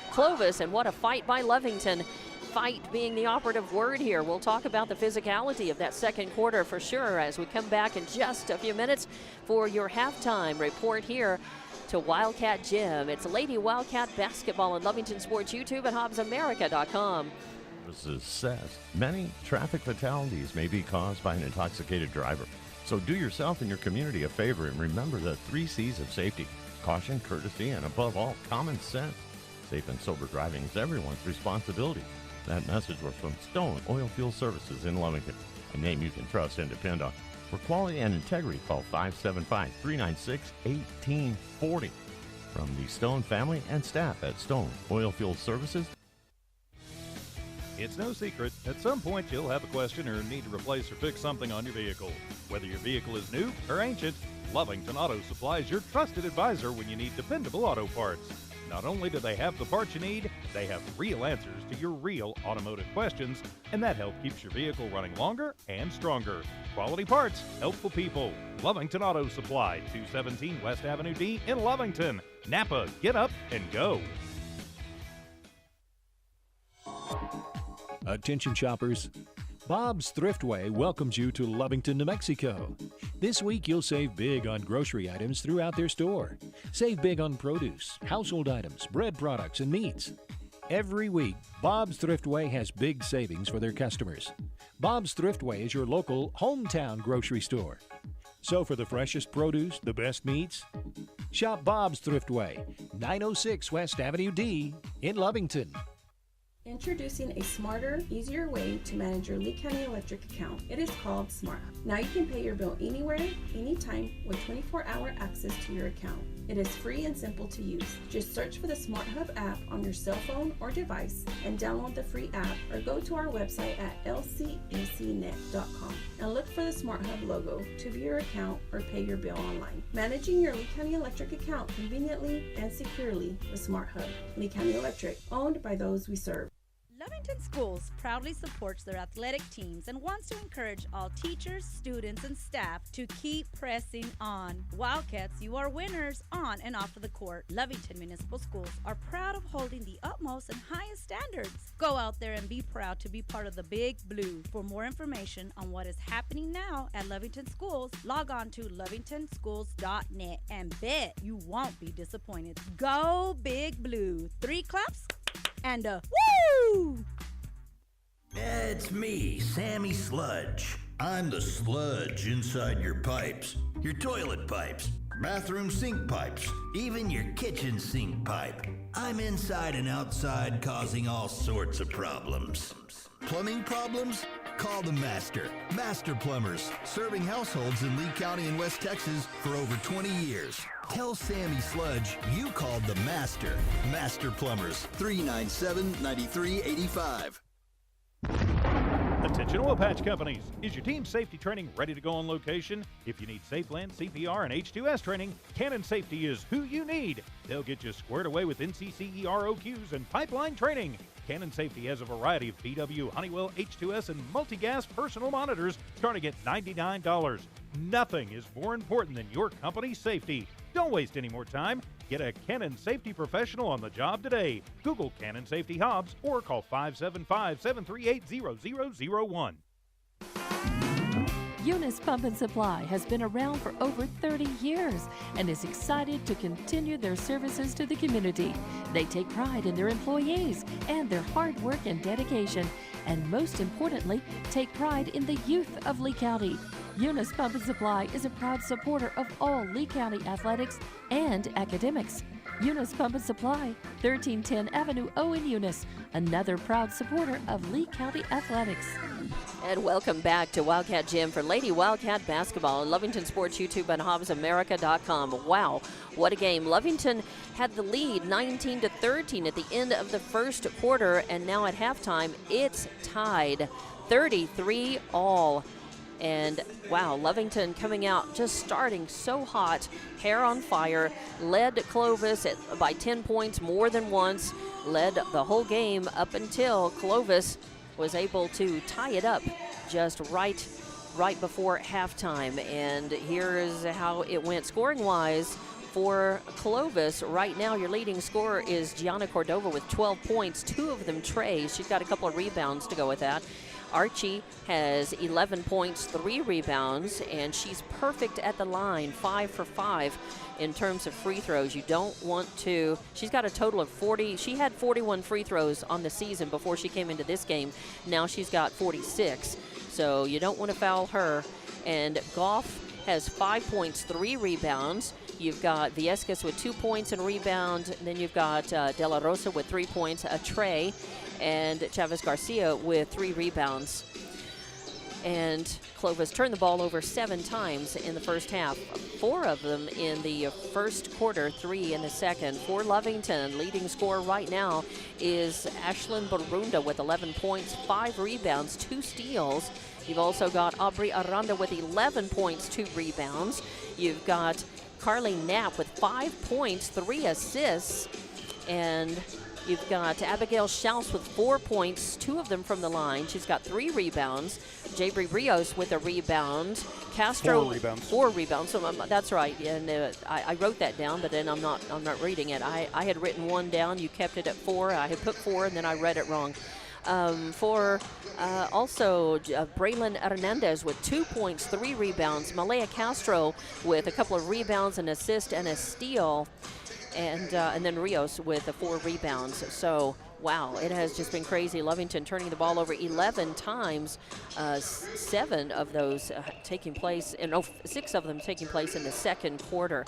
Clovis, and what a fight by Lovington. Fight being the operative word here. We'll talk about the physicality of that second quarter for sure as we come back in just a few minutes for your halftime report here to Wildcat Gym. It's Lady Wildcat basketball on Lovington Sports YouTube and HobbsAmerica.com. Says many traffic fatalities may be caused by an intoxicated driver. So do yourself and your community a favor and remember the 3 C's of safety: caution, courtesy, and above all, common sense. Safe and sober driving is everyone's responsibility. That message was from Stone Oilfield Services in Lovington, a name you can trust and depend on. For quality and integrity, call 575-396-1840. From the Stone family and staff at Stone Oilfield Services. It's no secret, at some point you'll have a question or need to replace or fix something on your vehicle. Whether your vehicle is new or ancient, Lovington Auto Supply is your trusted advisor when you need dependable auto parts. Not only do they have the parts you need, they have real answers to your real automotive questions, and that help keeps your vehicle running longer and stronger. Quality parts, helpful people. Lovington Auto Supply, 217 West Avenue D in Lovington. Napa, get up and go. Attention shoppers. Bob's Thriftway welcomes you to Lovington, New Mexico. This week you'll save big on grocery items throughout their store. Save big on produce, household items, bread products, and meats. Every week, Bob's Thriftway has big savings for their customers. Bob's Thriftway is your local hometown grocery store. So for the freshest produce, the best meats, shop Bob's Thriftway, 906 West Avenue D in Lovington. Introducing a smarter, easier way to manage your Lee County Electric account. It is called Smart Hub. Now you can pay your bill anywhere, anytime with 24-hour access to your account. It is free and simple to use. Just search for the Smart Hub app on your cell phone or device and download the free app, or go to our website at lcecnet.com and look for the Smart Hub logo to view your account or pay your bill online. Managing your Lee County Electric account conveniently and securely with Smart Hub. Lee County Electric, owned by those we serve. Lovington Schools proudly supports their athletic teams and wants to encourage all teachers, students, and staff to keep pressing on. Wildcats, you are winners on and off of the court. Lovington Municipal Schools are proud of holding the utmost and highest standards. Go out there and be proud to be part of the Big Blue. For more information on what is happening now at Lovington Schools, log on to lovingtonschools.net and bet you won't be disappointed. Go Big Blue. 3 claps and a woo! It's me, Sammy Sludge. I'm the sludge inside your pipes, your toilet pipes, bathroom sink pipes, even your kitchen sink pipe. I'm inside and outside, causing all sorts of problems. Plumbing problems? Call the Master. Master Plumbers, serving households in Lee County and West Texas for over 20 years. Tell Sammy Sludge you called the Master. Master Plumbers, 397-9385. Attention oil patch companies. Is your team safety training ready to go on location? If you need SafeLand, CPR, and H2S training, Cannon Safety is who you need. They'll get you squared away with NCCE ROQs and pipeline training. Cannon Safety has a variety of PW, Honeywell, H2S, and multi-gas personal monitors starting at $99. Nothing is more important than your company's safety. Don't waste any more time. Get a Cannon Safety professional on the job today. Google Cannon Safety Hobbs or call 575-738-0001. Eunice Pump and Supply has been around for over 30 years and is excited to continue their services to the community. They take pride in their employees and their hard work and dedication, and most importantly, take pride in the youth of Lee County. Eunice Pump and Supply is a proud supporter of all Lee County athletics and academics. Eunice Pump and Supply, 1310 Avenue O in Eunice, another proud supporter of Lee County athletics. And welcome back to Wildcat Gym for Lady Wildcat basketball on Lovington Sports YouTube and HobbsAmerica.com. Wow, what a game. Lovington had the lead 19-13 at the end of the first quarter, and now at halftime it's tied 33 all. And wow, Lovington coming out, just starting so hot, hair on fire, led Clovis by 10 points more than once, led the whole game up until Clovis was able to tie it up just right before halftime. And here is how it went scoring-wise for Clovis. Right now, your leading scorer is Gianna Cordova with 12 points, 2 of them Trey's. She's got a couple of rebounds to go with that. Archie has 11 points, 3 rebounds, and she's perfect at the line, 5 for 5 in terms of free throws. You don't want to, she's got a total of 40, she had 41 free throws on the season before she came into this game. Now she's got 46, so you don't want to foul her. And Goff has 5 points, 3 rebounds. You've got Viescas with 2 points and rebound. And then you've got De La Rosa with 3 points, a Trey, and Chavez Garcia with 3 rebounds. And Clovis turned the ball over 7 times in the first half, 4 of them in the first quarter, 3 in the second. For Lovington, leading scorer right now is Ashlyn Barunda with 11 points, 5 rebounds, 2 steals. You've also got Aubrey Aranda with 11 points, 2 rebounds. You've got Carly Knapp with 5 points, 3 assists. And you've got Abigail Schaus with 4 points, 2 of them from the line. She's got 3 rebounds. Jabri Rios with a rebound. Castro 4 rebounds. So that's right. And I wrote that down, but then I'm not reading it. I had written 1 down. You kept it at 4. I had put 4, and then I read it wrong. Also Braylon Hernandez with 2 points, 3 rebounds. Malaya Castro with a couple of rebounds, an assist, and a steal. And then Rios with 4 rebounds. So, wow, it has just been crazy. Lovington turning the ball over 11 times, 7 of those taking place, 6 of them taking place in the second quarter.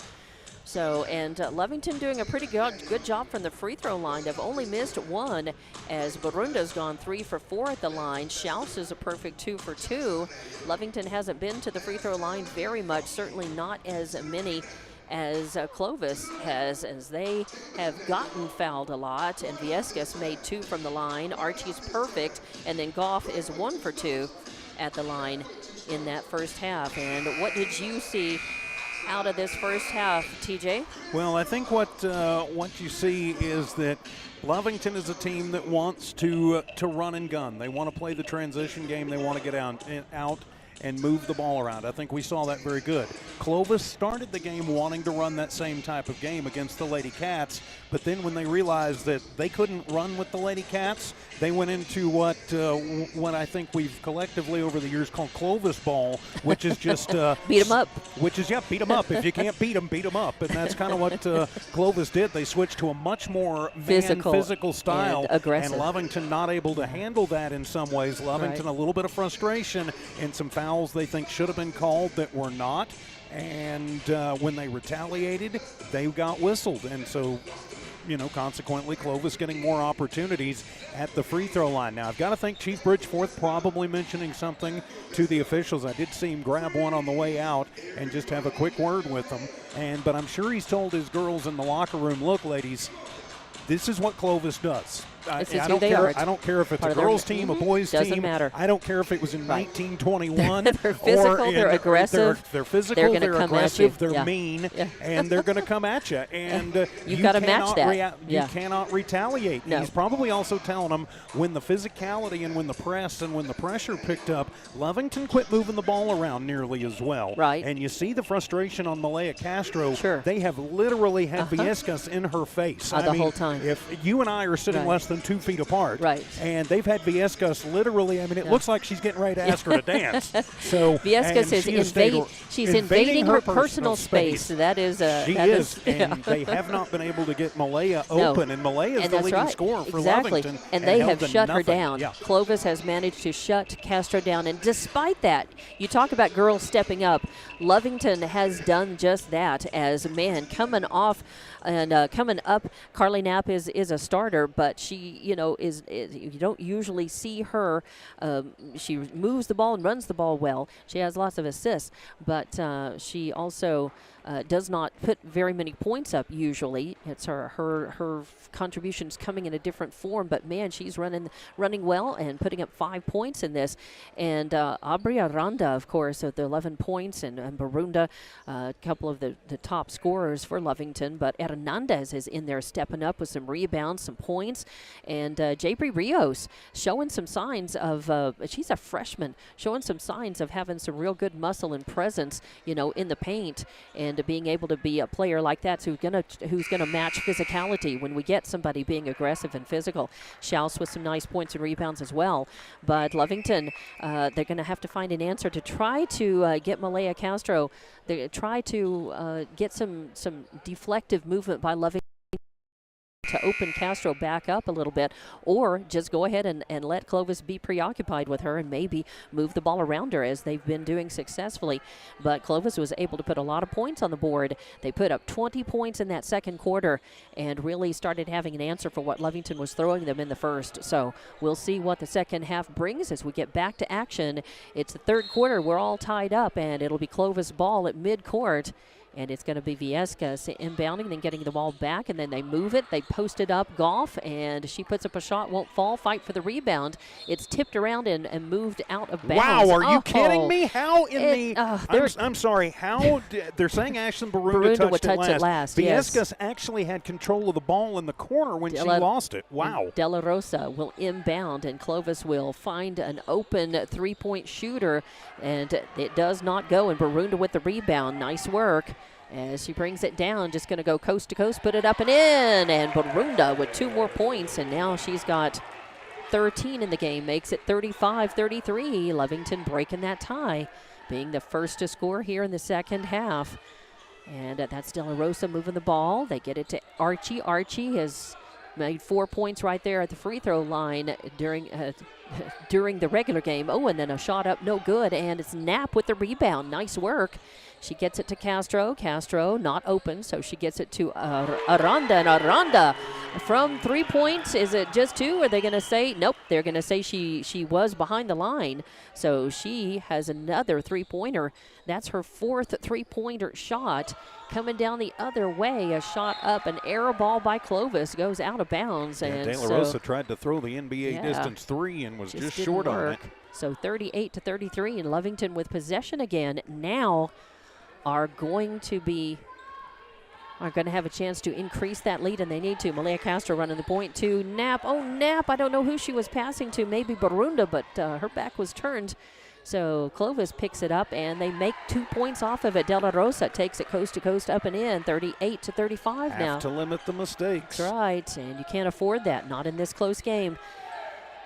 So, and Lovington doing a pretty good job from the free throw line. They've only missed one, as Barunda's gone 3 for 4 at the line. Schaus is a perfect 2 for 2. Lovington hasn't been to the free throw line very much, certainly not as many as Clovis has, as they have gotten fouled a lot. And Viescas made 2 from the line. Archie's perfect, and then Goff is 1 for 2 at the line in that first half. And what did you see out of this first half, TJ? Well, I think what you see is that Lovington is a team that wants to run and gun. They want to play the transition game. They want to get out and move the ball around. I think we saw that very good. Clovis started the game wanting to run that same type of game against the Lady Cats, but then when they realized that they couldn't run with the Lady Cats, they went into what I think we've collectively over the years called Clovis ball, which is just beat them up. Which is beat them up. If you can't beat them up, and that's kind of what Clovis did. They switched to a much more physical style, and aggressive. And Lovington not able to handle that in some ways. Lovington a little bit of frustration and some fouls they think should have been called that were not. And when they retaliated, they got whistled. And so, consequently, Clovis getting more opportunities at the free throw line. Now, I've got to think Chief Bridgeforth probably mentioning something to the officials. I did see him grab one on the way out and just have a quick word with them. But I'm sure he's told his girls in the locker room, look, ladies, this is what Clovis does. I don't care if it's a girls' team, a boys' team. Doesn't matter. I don't care if it was in 1921. They're physical, they're aggressive. They're physical, they're aggressive, they're yeah. mean, and they're going to come at you. And you've got to match that. You cannot retaliate. No. He's probably also telling them when the physicality and when the press and when the pressure picked up, Lovington quit moving the ball around nearly as well. Right. And you see the frustration on Malaya Castro. Sure. They have literally had Viescas in her face. The whole time. If you and I are sitting less than 2 feet apart, and they've had Viescas literally, it looks like she's getting ready to ask her to dance. So Viescas is invading her personal space. That is and they have not been able to get Malaya open, and Malaya is the leading scorer for Lovington. And they have shut her down. Yeah. Clovis has managed to shut Castro down, and despite that, you talk about girls stepping up. Lovington has done just that, as coming off and coming up. Carly Knapp is a starter, but she, is you don't usually see her. She moves the ball and runs the ball well. She has lots of assists, but she also does not put very many points up usually. It's her contributions coming in a different form, but man, she's running well and putting up 5 points in this. And Aubrey Aranda, of course, with the 11 points, and Barunda, a couple of the top scorers for Lovington, but Hernandez is in there stepping up with some rebounds, some points, and Jabri Rios showing some signs of, she's a freshman, showing some signs of having some real good muscle and presence, in the paint, and being able to be a player like that who's gonna match physicality when we get somebody being aggressive and physical. Schaus with some nice points and rebounds as well. But Lovington, they're going to have to find an answer to try to get Malaya Castro. They try to get some deflective movement by Lovington to open Castro back up a little bit, or just go ahead and let Clovis be preoccupied with her and maybe move the ball around her, as they've been doing successfully. But Clovis was able to put a lot of points on the board. They put up 20 points in that second quarter and really started having an answer for what Lovington was throwing them in the first. So we'll see what the second half brings as we get back to action. It's the third quarter. We're all tied up, and it'll be Clovis ball at midcourt. And it's going to be Viescas inbounding, then getting the ball back, and then they move it. They post it up, Goff, and she puts up a shot, won't fall, fight for the rebound. It's tipped around and moved out of bounds. Wow, are you kidding me? How I'm sorry, how they're saying Ashlyn Barunda would touch it last. Viescas actually had control of the ball in the corner when she lost it. Wow. De La Rosa will inbound, and Clovis will find an open three-point shooter, and it does not go, and Barunda with the rebound. Nice work. As she brings it down, just going to go coast to coast, put it up and in, and Barunda with 2 more points, and now she's got 13 in the game, makes it 35-33. Lovington breaking that tie, being the first to score here in the second half. And that's De La Rosa moving the ball. They get it to Archie. Archie has made 4 points right there at the free throw line during during the regular game. Oh, and then a shot up, no good, and it's Knapp with the rebound. Nice work. She gets it to Castro. Castro not open, so she gets it to Aranda. And Aranda from 3 points. Is it just 2? Are they going to say? Nope. They're going to say she was behind the line. So she has another 3-pointer. That's her 4th 3-pointer shot. Coming down the other way, a shot up, an air ball by Clovis goes out of bounds. Yeah, and De La Rosa tried to throw the NBA Yeah. distance 3 and was just didn't short on it. work. So 38-33, and Lovington with possession again. Now are going to have a chance to increase that lead, and they need to. Malaya Castro running the point to Knapp. Oh, Knapp, I don't know who she was passing to, maybe Barunda, but her back was turned. So Clovis picks it up, and they make 2 points off of it. De La Rosa takes it coast to coast up and in, 38-35 now. Have to limit the mistakes. That's right, and you can't afford that, not in this close game.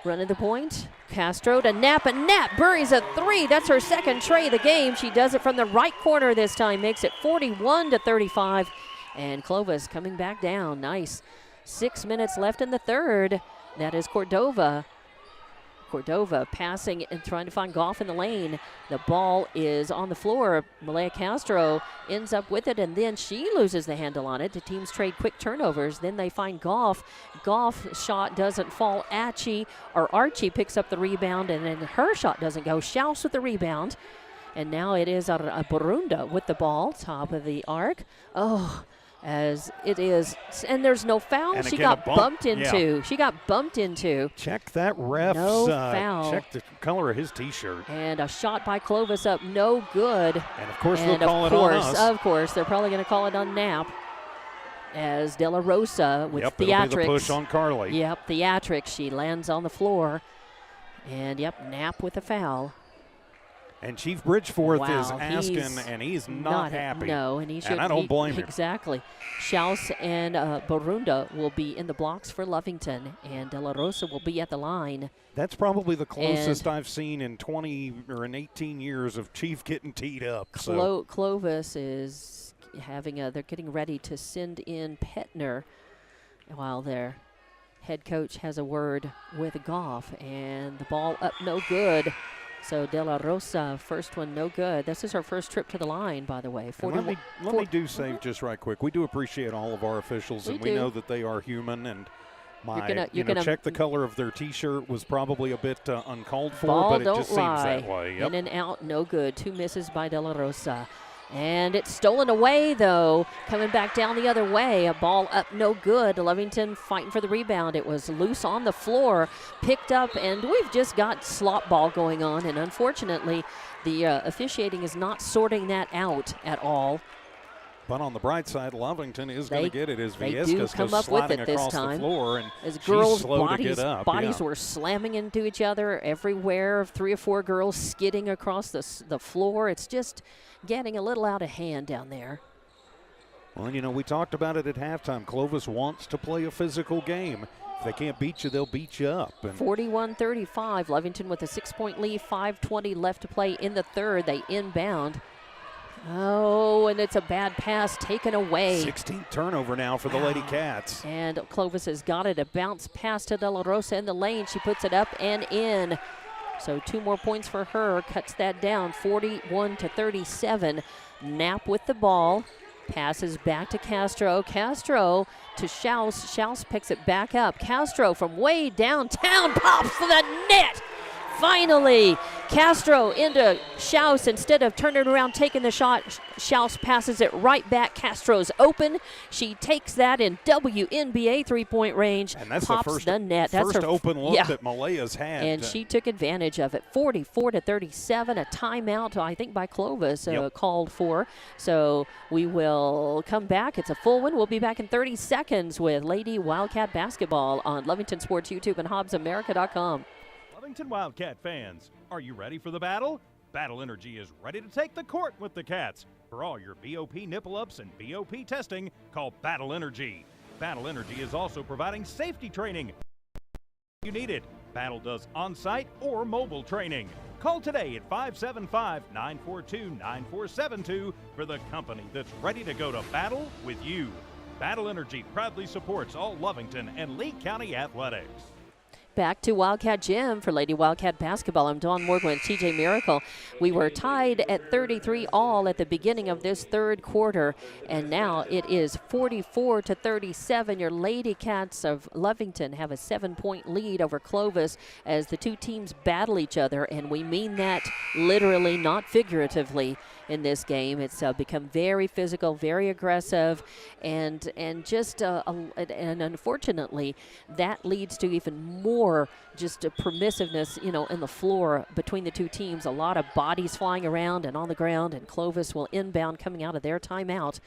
Running the point, Castro to Knapp, and Knapp buries a 3. That's her second tray of the game. She does it from the right corner this time, makes it 41-35. And Clovis coming back down, nice. 6 minutes left in the third. That is Cordova. Cordova passing and trying to find Goff in the lane. The ball is on the floor. Malaya Castro ends up with it, and then she loses the handle on it. The teams trade quick turnovers. Then they find Goff. Goff's shot doesn't fall. Archie picks up the rebound, and then her shot doesn't go. Schaus with the rebound. And now it is a Barunda with the ball, top of the arc. Oh, as it is, and there's no foul. And She again, got bumped into. Yeah. She got bumped into. Check that ref's, No foul. check the color of his T-shirt. And a shot by Clovis up, no good. And of course And they'll call it on us. Of course, they're probably going to call it on Knapp. As De La Rosa with Yep, theatrics. it'll be the push on Carly. Yep, theatrics. She lands on the floor. And yep, Knapp with a foul. And Chief Bridgeforth is Wow, asking, he's and he's not happy. No, and he should. And I don't blame him. Exactly. Schaus and Barunda will be in the blocks for Lovington, and De La Rosa will be at the line. That's probably the closest I've seen in 20 or in 18 years of Chief getting teed up. So Clovis is having they're getting ready to send in Petner while their head coach has a word with Goff, and the ball up, no good. So De La Rosa, first one, no good. This is her first trip to the line, by the way. let me do say just right quick. We do appreciate all of our officials, and we know that they are human. And check the color of their T-shirt was probably a bit uncalled for, ball but it don't just lie. seems that way. Yep. In and out, no good. 2 misses by De La Rosa. And it's stolen away, though. Coming back down the other way. A ball up, no good. Lovington fighting for the rebound. It was loose on the floor, picked up, and we've just got slop ball going on. And unfortunately, the officiating is not sorting that out at all. But on the bright side, Lovington is going to get it as They Viescas do come goes up with sliding it this across time. the floor, and as she's girls' slow to get up. bodies were slamming into each other everywhere. 3 or 4 girls skidding across the floor. It's just getting a little out of hand down there. Well, we talked about it at halftime. Clovis wants to play a physical game. If they can't beat you, they'll beat you up. 41-35, Lovington with a 6-point lead, 5:20 left to play in the third. They inbound. Oh, and it's a bad pass taken away. 16th turnover now for the Lady Cats. And Clovis has got it. A bounce pass to De La Rosa in the lane. She puts it up and in. So 2 more points for her. Cuts that down, 41-37. Knapp with the ball. Passes back to Castro. Castro to Schaus. Schaus picks it back up. Castro from way downtown pops to the net. Finally, Castro into Schaus. Instead of turning around, taking the shot, Schaus passes it right back. Castro's open. She takes that in WNBA 3-point range. And that's pops the net. That's first her open look that Malaya's had. And she took advantage of it. 44-37. A timeout, I think, by Clovis called for. So we will come back. It's a full one. We'll be back in 30 seconds with Lady Wildcat basketball on Lovington Sports YouTube and HobbsAmerica.com. Lovington Wildcat fans, are you ready for the battle? Battle Energy is ready to take the court with the Cats. For all your BOP nipple-ups and BOP testing, call Battle Energy. Battle Energy is also providing safety training. You need it. Battle does on-site or mobile training. Call today at 575-942-9472 for the company that's ready to go to battle with you. Battle Energy proudly supports all Lovington and Lee County athletics. back to Wildcat Gym for Lady Wildcat basketball. I'm Dawn Morgan with TJ Miracle. We were tied at 33 all at the beginning of this third quarter, and now it is 44-37. Your Lady Cats of Lovington have a 7-point lead over Clovis as the two teams battle each other, and we mean that literally, not figuratively, in this game. It's become very physical, very aggressive, and unfortunately, that leads to even more just a permissiveness, in the floor between the two teams. A lot of bodies flying around and on the ground, and Clovis will inbound coming out of their timeout.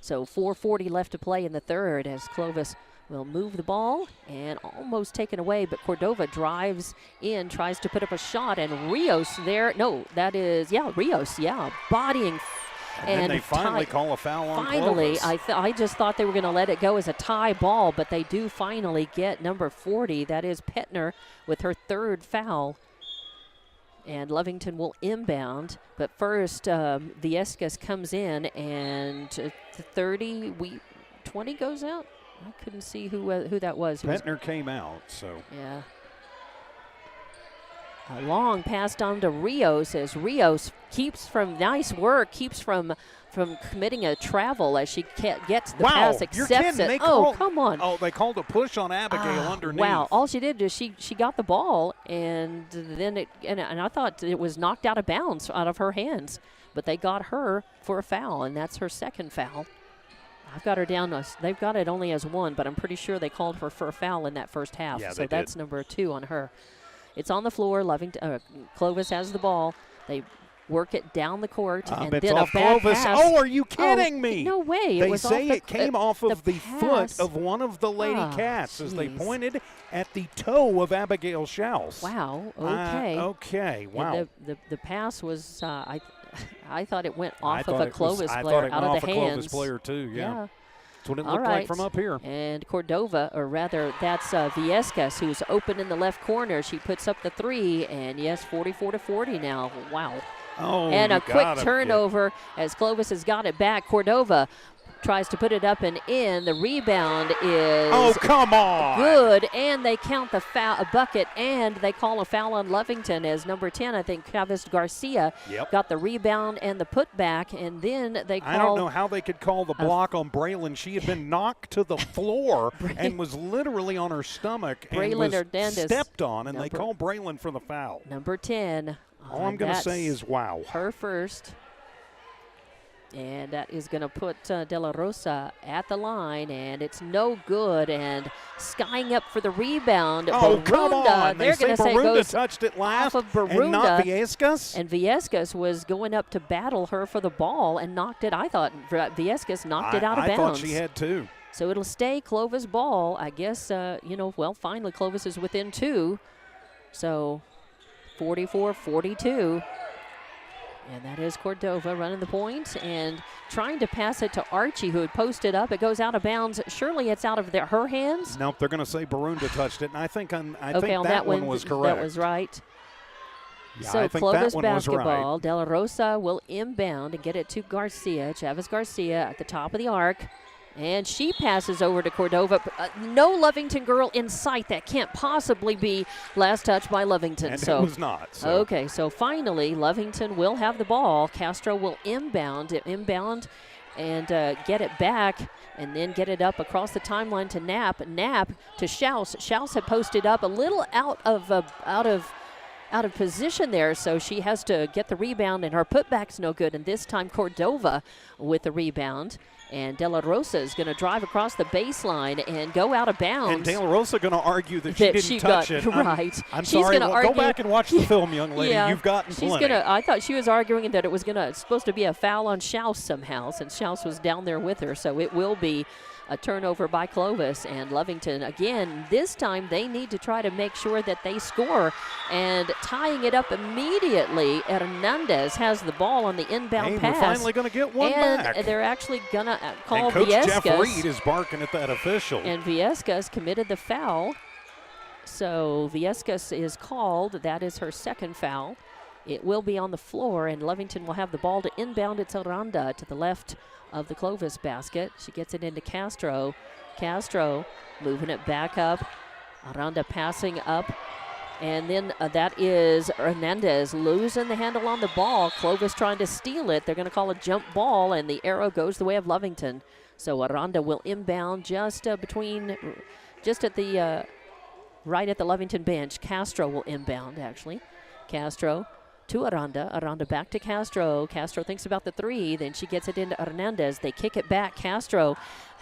So 4:40 left to play in the third as Clovis will move the ball and almost taken away, but Cordova drives in, tries to put up a shot, and Rios there. No, that is, Rios, bodying. And then they finally call a foul on Finally, Clovis. I just thought they were going to let it go as a tie ball, but they do finally get number 40. That is Petner with her third foul. And Lovington will inbound, but first Viescas comes in, and 20 goes out. I couldn't see who that was. Petner came out, so. Yeah. A long pass down to Rios as Rios keeps from committing a travel as she gets the pass, accepts it. Come on. Oh, they called a push on Abigail underneath. Wow, all she did is she got the ball, and then and I thought it was knocked out of bounds out of her hands, but they got her for a foul, and that's her second foul. I've got her down. They've got it only as one, but I'm pretty sure they called her for a foul in that first half. Yeah, so that's number 2 on her. It's on the floor. Clovis has the ball. They work it down the court, and then a bad Clovis. pass. Oh, are you kidding me? No way. They say it came off of the foot pass. of one of the Lady Cats as they pointed at the toe of Abigail Schaus. Wow. Okay. Okay. Wow. And the pass was I thought it went off of a Clovis I player thought it out went of off the a hands. Clovis player too. Yeah. That's what it All looked right. like from up here. And Cordova, or rather, that's Viescas, who's open in the left corner. She puts up the 3, and yes, 44-40 now. Wow. Oh, and a quick turnover as Clovis has got it back. Cordova tries to put it up and in. The rebound is come on. Good, and they count the foul, a bucket, and they call a foul on Lovington as number 10, I think, Clovis Garcia, got the rebound and the putback, and then they call. I don't know how they could call the block on Braylon. She had been knocked to the floor and was literally on her stomach and was stepped on, and they call Braylon for the foul. Number 10. All I'm going to say is wow. Her first. And that is going to put De La Rosa at the line, and it's no good. And skying up for the rebound. Oh, come on. They're going to say Barunda goes touched it last off of Barunda, and not Viescas. And Viescas was going up to battle her for the ball and knocked it. I thought Viescas knocked it out of bounds. I thought she had too. So it'll stay Clovis ball. I guess, finally Clovis is within 2. So 44-42. And that is Cordova running the point and trying to pass it to Archie, who had posted up. It goes out of bounds. Surely it's out of her hands. Nope, they're going to say Barunda touched it, and I think on that one was correct. That was right. Yeah, so I think Clovis that one basketball. Was right. De La Rosa will inbound and get it to Garcia. Chavez Garcia at the top of the arc. And she passes over to Cordova. No Lovington girl in sight. That can't possibly be last touch by Lovington. And so it was not. So. Okay, so finally Lovington will have the ball. Castro will inbound and get it back, and then get it up across the timeline to Knapp. Knapp to Schaus. Schaus had posted up a little out of position there, so she has to get the rebound, and her putback's no good. And this time Cordova with the rebound. And De La Rosa is going to drive across the baseline and go out of bounds. And De La Rosa going to argue that she didn't touch it. Right. I'm sorry. Go back and watch the film, young lady. Yeah, You've gotten plenty. I thought she was arguing that it was supposed to be a foul on Schaus somehow, since Schaus was down there with her. So it will be a turnover by Clovis. And Lovington, again, this time they need to try to make sure that they score. And tying it up immediately, Hernandez has the ball on the inbound pass. We're finally going to get one back. And they're actually going to call and Coach Viescas. Jeff Reed is barking at that official. And Viescas committed the foul. So Viescas is called. That is her second foul. It will be on the floor, and Lovington will have the ball to inbound. It's Aranda to the left of the Clovis basket. She gets it into Castro. Castro moving it back up Aranda passing up. And then that is Hernandez losing the handle on the ball. Clovis trying to steal it. They're going to call a jump ball, and the arrow goes the way of Lovington. So Aranda will inbound just at the right at the Lovington bench. Castro will inbound, actually. Castro to Aranda. Aranda back to Castro. Castro thinks about the three. Then she gets it into Hernandez. They kick it back. Castro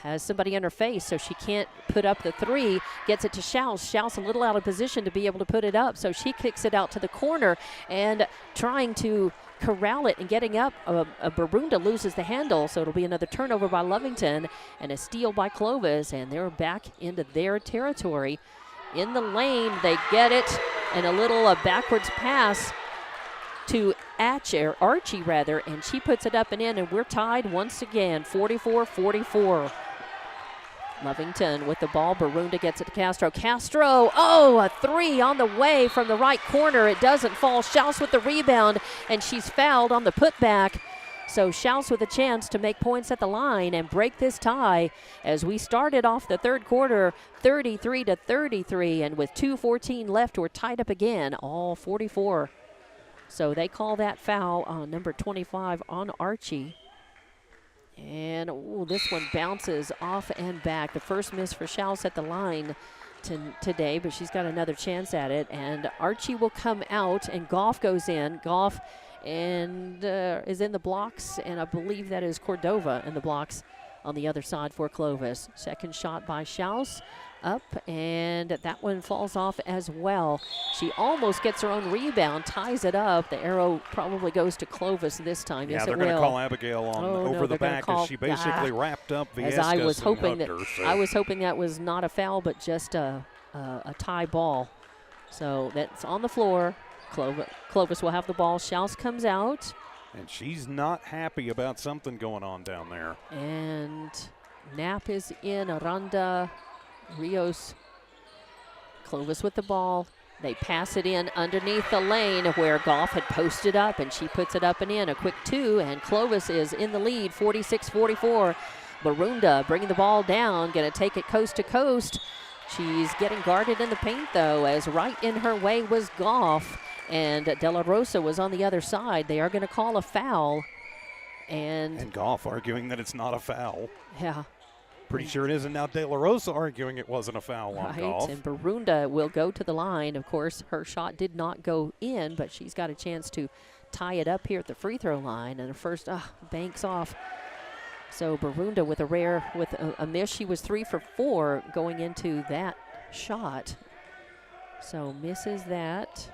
has somebody in her face, so she can't put up the three. Gets it to Schaus. Schaus a little out of position to be able to put it up, so she kicks it out to the corner and trying to corral it and getting up. Barunda loses the handle, so it'll be another turnover by Lovington and a steal by Clovis, and they're back into their territory. In the lane, they get it, and a little backwards pass to Archie, and she puts it up and in, and we're tied once again, 44-44. Lovington with the ball. Barunda gets it to Castro. Castro, a three on the way from the right corner. It doesn't fall. Schaus with the rebound, and she's fouled on the putback. So Schaus with a chance to make points at the line and break this tie as we started off the third quarter 33-33, and with 2:14 left, we're tied up again, all 44. So they call that foul on number 25 on Archie. And this one bounces off and back. The first miss for Schaus at the line today, but she's got another chance at it. And Archie will come out, and Goff goes in. Goff and is in the blocks, and I believe that is Cordova in the blocks on the other side for Clovis. Second shot by Schaus. Up, and that one falls off as well. She almost gets her own rebound, ties it up. The arrow probably goes to Clovis this time. Yeah, yes, they're going to call Abigail on over the back as she basically wrapped up Viescas. As I was hoping and hugged her, I was hoping that was not a foul, but just a tie ball. So that's on the floor. Clovis will have the ball. Schaus comes out. And she's not happy about something going on down there. And Knapp is in. Aranda, Rios, Clovis with the ball. They pass it in underneath the lane where Goff had posted up, and she puts it up and in. A quick two, and Clovis is in the lead, 46-44. Barunda bringing the ball down, going to take it coast to coast. She's getting guarded in the paint, though, as right in her way was Goff, and De La Rosa was on the other side. They are going to call a foul. And Goff arguing that it's not a foul. Yeah. Pretty sure it is, and now De La Rosa arguing it wasn't a foul on Goff. And Barunda will go to the line. Of course, her shot did not go in, but she's got a chance to tie it up here at the free throw line. And first, banks off. So Barunda with a miss. She was 3 for 4 going into that shot. So misses that.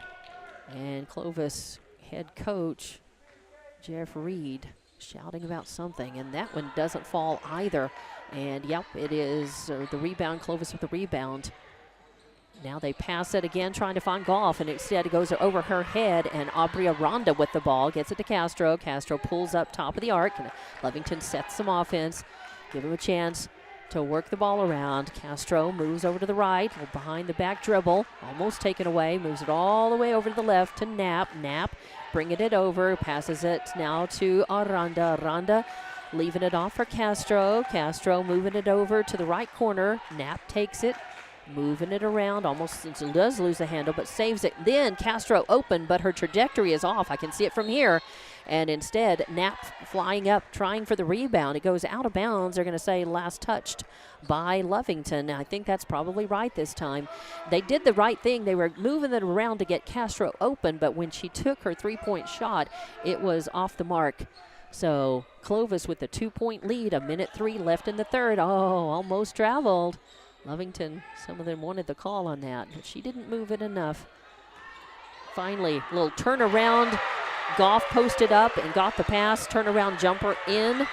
And Clovis head coach Jeff Reed shouting about something, and that one doesn't fall either. And yep, it is the rebound. Clovis with the rebound. Now they pass it again, trying to find Goff, and instead it goes over her head, and Aubrey Aranda with the ball gets it to Castro. Castro pulls up top of the arc, and Lovington sets some offense. Give him a chance to work the ball around. Castro moves over to the right, behind the back dribble, almost taken away, moves it all the way over to the left to Knapp. Knapp bringing it over, passes it now to Aranda. Aranda leaving it off for Castro. Castro moving it over to the right corner. Knapp takes it, moving it around, almost does lose the handle, but saves it. Then Castro open, but her trajectory is off. I can see it from here. And instead, Knapp flying up, trying for the rebound. It goes out of bounds. They're going to say last touched by Lovington. I think that's probably right this time. They did the right thing. They were moving it around to get Castro open, but when she took her three-point shot, it was off the mark. So Clovis with the 2-point lead, 1:03 left in the third. Almost traveled. Lovington, some of them wanted the call on that, but she didn't move it enough. Finally, a little turnaround. Goff posted up and got the pass, turnaround jumper in.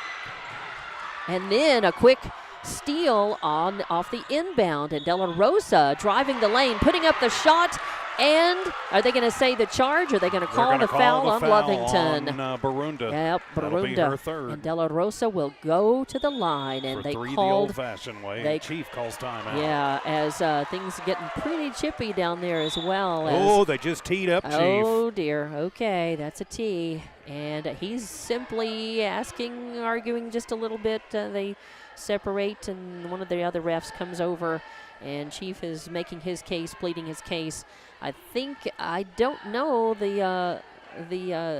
And then a quick steal off the inbound, and De La Rosa driving the lane, putting up the shot. And are they going to say the charge, or are they going to call the foul on Lovington? On Barunda. Yep, That'll be her third. And De La Rosa will go to the line, and they the called old-fashioned way. Chief calls timeout. Yeah, as things getting pretty chippy down there as well. They just teed up, Chief. Oh dear. Okay, that's a tee, and he's simply arguing just a little bit. They separate, and one of the other refs comes over and Chief is making his case, pleading his case. I don't know, the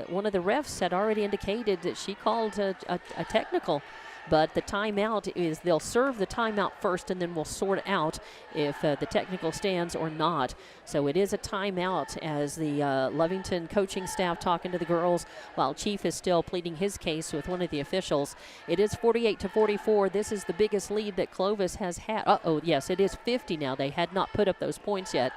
one of the refs had already indicated that she called a technical. But the timeout is, they'll serve the timeout first, and then we'll sort out if the technical stands or not. So it is a timeout as the Lovington coaching staff talking to the girls while Chief is still pleading his case with one of the officials. It is 48-44. This is the biggest lead that Clovis has had. Yes, it is 50 now. They had not put up those points yet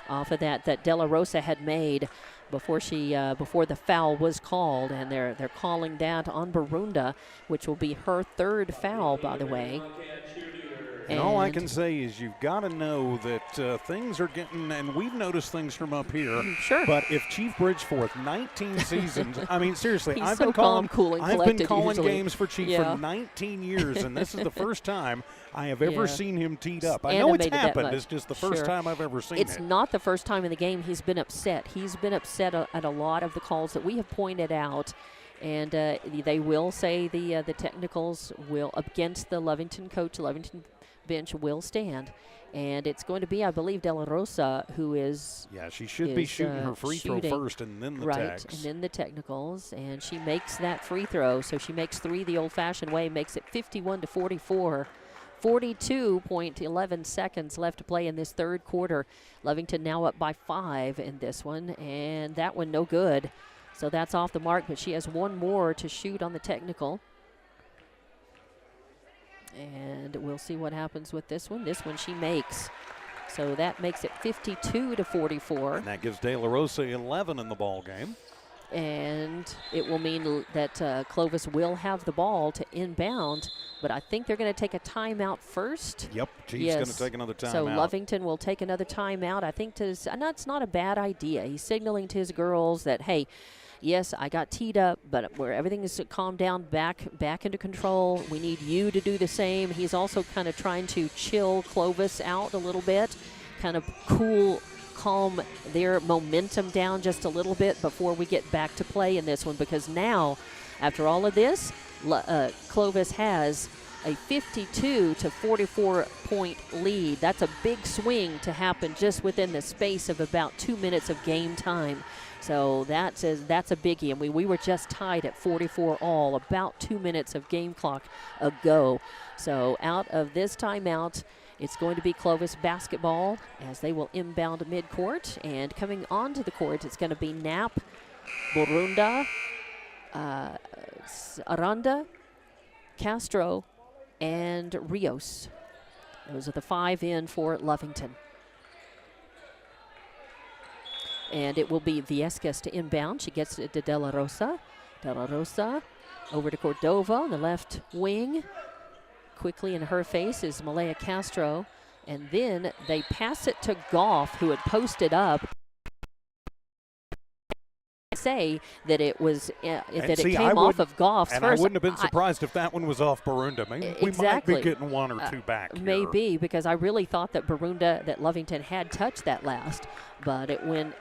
off of that De La Rosa had made before the foul was called, and they're calling that on Barunda, which will be her third foul, by the way. And all I can say is you've got to know that things are getting, and we've noticed things from up here. Sure. But if Chief Bridgeforth, 19 seasons, I mean, seriously, He's I've so been calm, cool, and I've been collected calling usually. games for Chief Yeah. for 19 years, and this is the first time I have ever Yeah. seen him teed up. I know it's Animated that happened. much. It's just the first Sure. time I've ever seen It's it. not the first time in the game he's been upset. He's been upset at a lot of the calls that we have pointed out. And they will say the technicals will, against the Lovington coach, Lovington bench will stand. And it's going to be, I believe, De La Rosa who is. Yeah, she should be shooting her free throw first and then the right, techs. and then the technicals. And she makes that free throw. So she makes three the old-fashioned way, makes it 51-44. 42.11 seconds left to play in this third quarter. Lovington now up by 5 in this one, and that one no good. So that's off the mark, but she has one more to shoot on the technical. And we'll see what happens with this one. This one she makes. So that makes it 52-44. And that gives De La Rosa 11 in the ball game. And it will mean that Clovis will have the ball to inbound, but I think they're going to take a timeout first. Yep, Chief's going to take another timeout. So Lovington will take another timeout. I think that's not a bad idea. He's signaling to his girls that, hey, yes, I got teed up, but where everything is calmed down, back into control. We need you to do the same. He's also kind of trying to chill Clovis out a little bit, kind of calm their momentum down just a little bit before we get back to play in this one, because now, after all of this, Clovis has a 52-44 point lead. That's a big swing to happen just within the space of about 2 minutes of game time. So that's a biggie. And we were just tied at 44 all, about 2 minutes of game clock ago. So out of this timeout, it's going to be Clovis basketball as they will inbound midcourt. And coming onto the court, it's going to be Knapp, Borunda, Aranda, Castro, and Rios. Those are the 5 in for Lovington. And it will be Viescas to inbound. She gets it to De La Rosa. De La Rosa over to Cordova on the left wing. Quickly in her face is Malaya Castro. And then they pass it to Goff, who had posted up. Say that it was it came off of Goff's and first. I wouldn't have been surprised if that one was off Barunda. Maybe we might be getting one or two back here. Maybe, because I really thought that Lovington had touched that last, but it went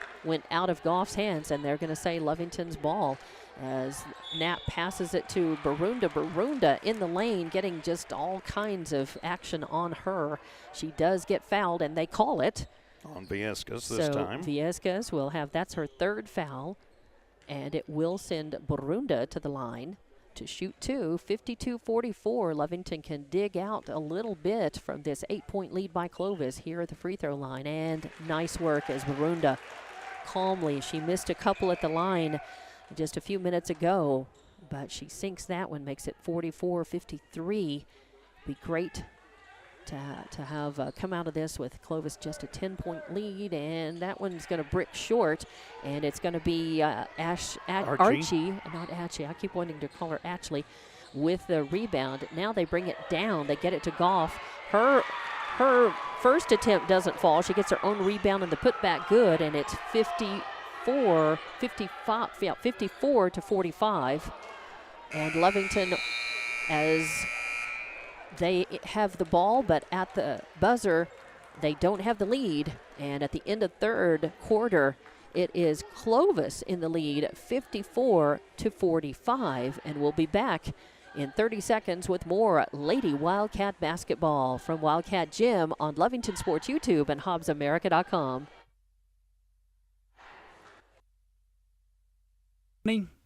out of Goff's hands, and they're going to say Lovington's ball as Knapp passes it to Barunda. Barunda in the lane, getting just all kinds of action on her. She does get fouled, and they call it on Viescas this time. Viescas will have, that's her third foul. And it will send Barunda to the line to shoot 2. 52-44. Lovington can dig out a little bit from this 8-point lead by Clovis here at the free throw line. And nice work as Barunda calmly. She missed a couple at the line just a few minutes ago, but she sinks that one, makes it 44-53. Be great to have come out of this with Clovis just a 10-point lead, and that one's going to brick short, and it's going to be Archie, not Ashley. I keep wanting to call her Ashley, with the rebound. Now they bring it down. They get it to Goff. Her first attempt doesn't fall. She gets her own rebound and the putback good, and it's 54-45. And Lovington, as they have the ball, but at the buzzer, they don't have the lead. And at the end of third quarter, it is Clovis in the lead, 54-45. And we'll be back in 30 seconds with more Lady Wildcat basketball from Wildcat Gym on Lovington Sports YouTube and HobbsAmerica.com.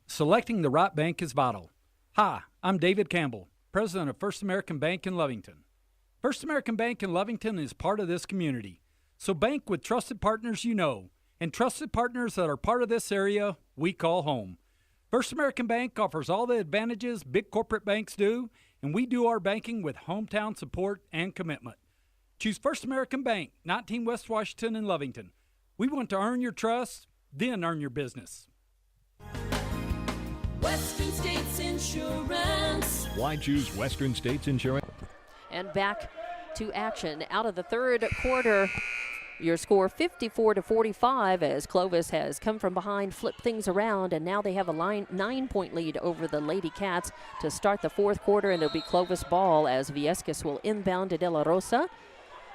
Selecting the right bank is vital. Hi, I'm David Campbell, president of First American Bank in Lovington. First American Bank in Lovington is part of this community. So bank with trusted partners you know, and trusted partners that are part of this area we call home. First American Bank offers all the advantages big corporate banks do, and we do our banking with hometown support and commitment. Choose First American Bank, 19 West Washington in Lovington. We want to earn your trust, then earn your business. Western States Insurance. Why choose Western States Insurance? And back to action. Out of the third quarter, your score 54-45 as Clovis has come from behind, flipped things around, and now they have a 9-point lead over the Lady Cats to start the fourth quarter, and it'll be Clovis ball as Viescas will inbound to De La Rosa.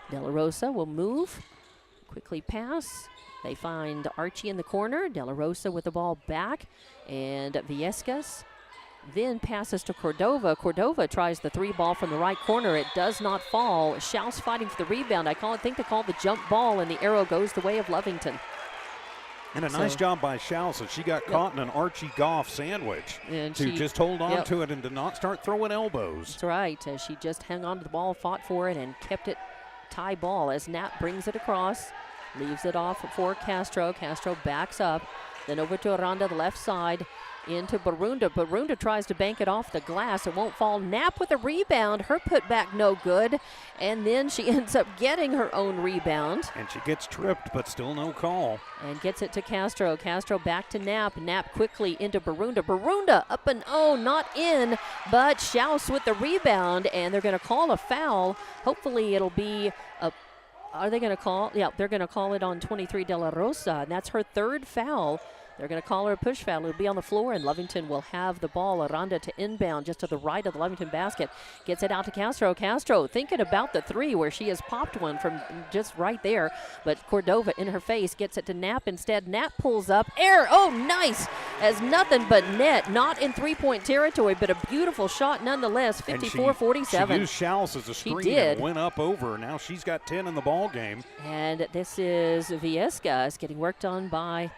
De La Rosa will move, quickly pass. They find Archie in the corner. De La Rosa with the ball back, and Viescas then passes to Cordova. Cordova tries the three ball from the right corner. It does not fall. Schaus fighting for the rebound. I think they call the jump ball, and the arrow goes the way of Lovington. And a nice job by Schaus as she got caught in an Archie Goff sandwich and to just hold on to it and to not start throwing elbows. That's right. She just hung on to the ball, fought for it, and kept it tie ball as Knapp brings it across, leaves it off for Castro. Castro backs up, then over to Aranda, the left side, into Barunda. Barunda tries to bank it off the glass. It won't fall. Knapp with a rebound. Her putback no good. And then she ends up getting her own rebound. And she gets tripped, but still no call. And gets it to Castro. Castro back to Knapp. Knapp quickly into Barunda. Barunda up and not in, but Schaus with the rebound. And they're going to call a foul. Hopefully it'll be a... Are they going to call? Yeah, they're going to call it on 23 De La Rosa. And that's her third foul. They're going to call her a push foul. It'll be on the floor, and Lovington will have the ball. Aranda to inbound just to the right of the Lovington basket. Gets it out to Castro. Castro thinking about the three where she has popped one from just right there. But Cordova in her face gets it to Knapp instead. Knapp pulls up. Air. Oh, nice. As nothing but net. Not in three-point territory, but a beautiful shot nonetheless. 54-47. She used Schaus as a screen and went up over. Now she's got 10 in the ball game. And this is Viescas getting worked on by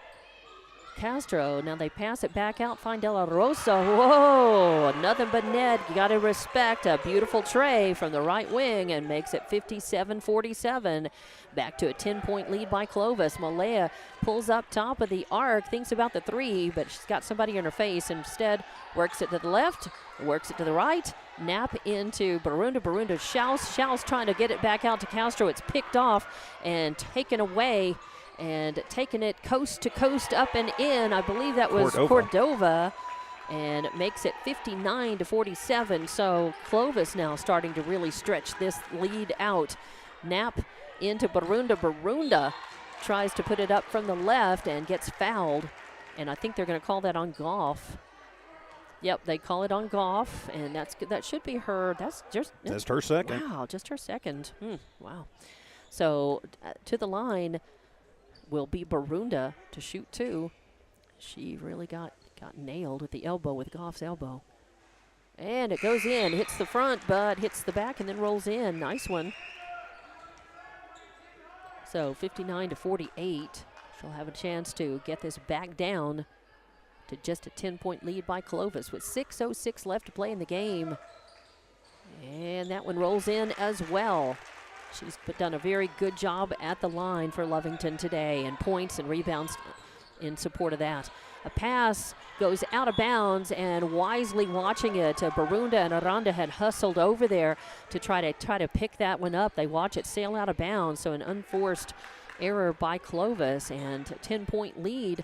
Castro. Now they pass it back out, find De La Rosa. Whoa, nothing but net. You got to respect a beautiful tray from the right wing and makes it 57-47. Back to a 10-point lead by Clovis. Malaya pulls up top of the arc, thinks about the three, but she's got somebody in her face. Instead, works it to the left, works it to the right. Knapp into Barunda. Barunda Schaus trying to get it back out to Castro. It's picked off and taken away. And taking it coast to coast up and in. I believe that was Cordova. And makes it 59-47. So Clovis now starting to really stretch this lead out. Knapp into Barunda. Barunda tries to put it up from the left and gets fouled. And I think they're going to call that on Goff. Yep, they call it on Goff, and that should be her. That's her second. Wow, just her second. Wow. So to the line will be Barunda to shoot two. She really got nailed with the elbow, with Goff's elbow. And it goes in, hits the front, but hits the back and then rolls in. Nice one. So 59-48. She'll have a chance to get this back down to just a 10-point lead by Clovis with 6:06 left to play in the game. And that one rolls in as well. She's done a very good job at the line for Lovington today, and points and rebounds in support of that. A pass goes out of bounds, and wisely watching it, Barunda and Aranda had hustled over there to try to pick that one up. They watch it sail out of bounds, so an unforced error by Clovis, and a 10-point lead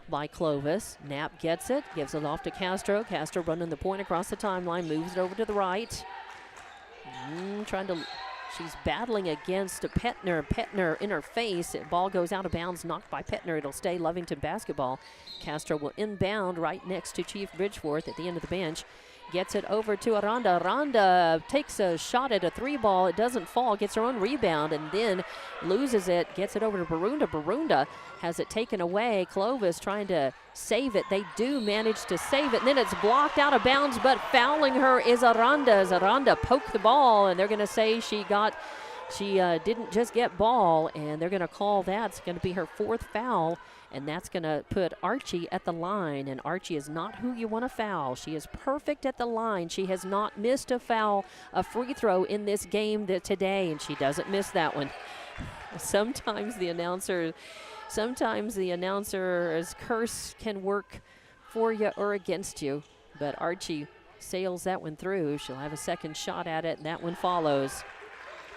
by Clovis. Knapp gets it, gives it off to Castro. Castro running the point across the timeline, moves it over to the right. She's battling against Petner. Petner in her face. Ball goes out of bounds, knocked by Petner. It'll stay Lovington basketball. Castro will inbound right next to Chief Bridgeforth at the end of the bench. gets it over to Aranda. Aranda takes a shot at a 3-ball. It doesn't fall, gets her own rebound, and then loses it, gets it over to Barunda. Barunda has it taken away. Clovis trying to save it. They do manage to save it, and then it's blocked out of bounds, but fouling her is Aranda as Aranda poked the ball, and they're going to say she didn't just get ball, and they're going to call that. It's going to be her 4th foul, and that's going to put Archie at the line, and Archie is not who you want to foul. She is perfect at the line. She has not missed a free throw in this game today, and she doesn't miss that one. Sometimes the announcer's curse can work for you or against you, but Archie sails that one through. She'll have a second shot at it, and that one follows.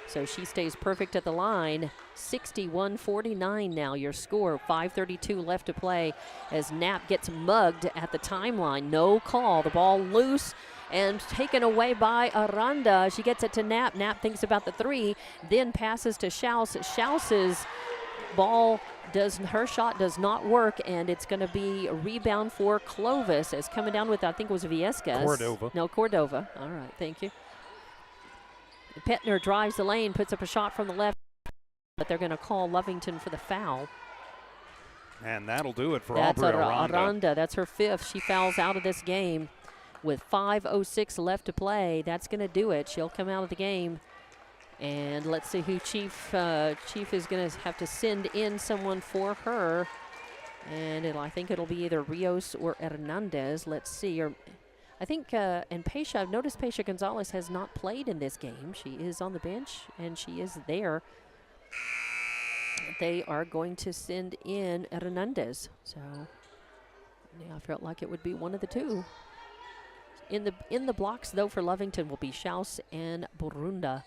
So she stays perfect at the line. 61-49 now your score. 5:32 left to play as Knapp gets mugged at the timeline. No call. The ball loose and taken away by Aranda. She gets it to Knapp. Knapp thinks about the 3, then passes to Schaus. Schaus's her shot does not work, and it's going to be a rebound for Clovis. As coming down with, I think it was Viescas. Cordova. No, Cordova. All right, thank you. Petner drives the lane, puts up a shot from the left, but they're going to call Lovington for the foul. And that'll do it for That's Aubrey Aranda. Aranda. That's her 5th. She fouls out of this game with 5:06 left to play. That's going to do it. She'll come out of the game. And let's see who Chief is going to have to send in someone for her. And I think it'll be either Rios or Hernandez. Let's see. I think, and Pesha, I've noticed Pesha Gonzalez has not played in this game. She is on the bench, and she is there. They are going to send in Hernandez. So, yeah, I felt like it would be one of the two. In the blocks, though, for Lovington will be Schaus and Burunda.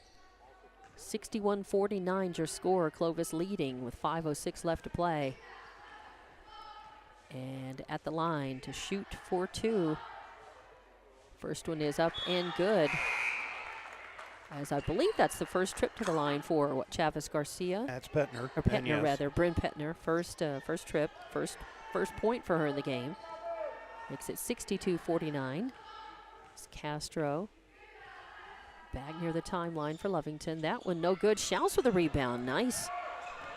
61-49 your score. Clovis leading with 5:06 left to play. And at the line to shoot for 2. First one is up and good. As I believe that's the first trip to the line for Chavez Garcia. That's Petner. Or Petner, rather. Bryn Petner. First trip. First point for her in the game. Makes it 62-49. It's Castro. Back near the timeline for Lovington. That one no good. Schaus with a rebound. Nice.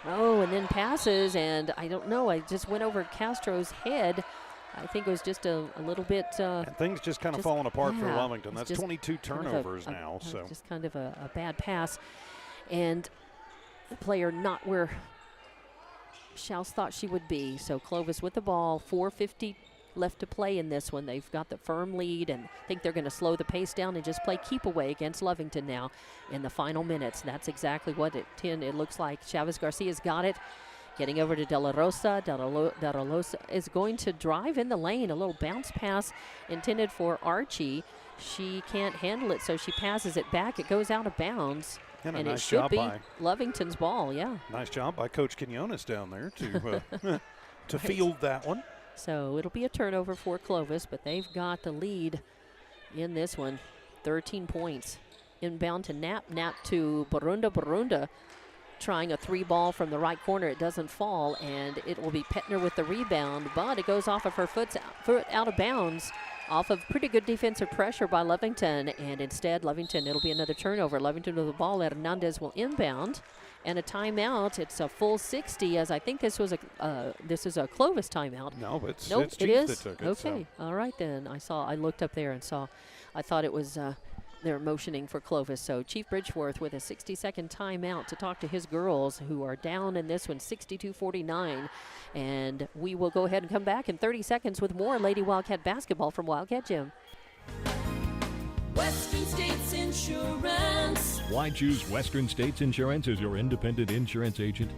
Oh, and then passes, and I don't know. I just went over Castro's head. I think it was just a little bit. And things just kind of falling apart for Lovington. That's just 22 turnovers now. So just kind of a bad pass, and the player not where Schaus thought she would be. So Clovis with the ball. 4:50 left to play in this one. They've got the firm lead, and I think they're going to slow the pace down and just play keep away against Lovington now in the final minutes. That's exactly what it looks like. Chavez Garcia's got it. Getting over to De La Rosa. De La Rosa is going to drive in the lane. A little bounce pass intended for Archie. She can't handle it, so she passes it back. It goes out of bounds. And it nice should be by Lovington's ball, yeah. Nice job by Coach Quinones down there to field that one. So it'll be a turnover for Clovis, but they've got the lead in this one. 13 points. Inbound to Knapp. Knapp to Burunda. Burunda trying a 3-ball from the right corner. It doesn't fall, and it will be Petner with the rebound, but it goes off of her foot out of bounds, off of pretty good defensive pressure by Lovington, and instead Lovington, it'll be another turnover. Lovington with the ball. Hernandez will inbound, and a timeout. It's a full 60, as I think this is a Clovis timeout. No, but it's nope, Chief it is? that took it. Okay, so. All right then. I looked up there and saw, I thought it was they're motioning for Clovis. So Chief Bridgeworth with a 60-second timeout to talk to his girls who are down in this one, 62-49. And we will go ahead and come back in 30 seconds with more Lady Wildcat basketball from Wildcat Gym. Western States Insurance. Why choose Western States Insurance as your independent insurance agent?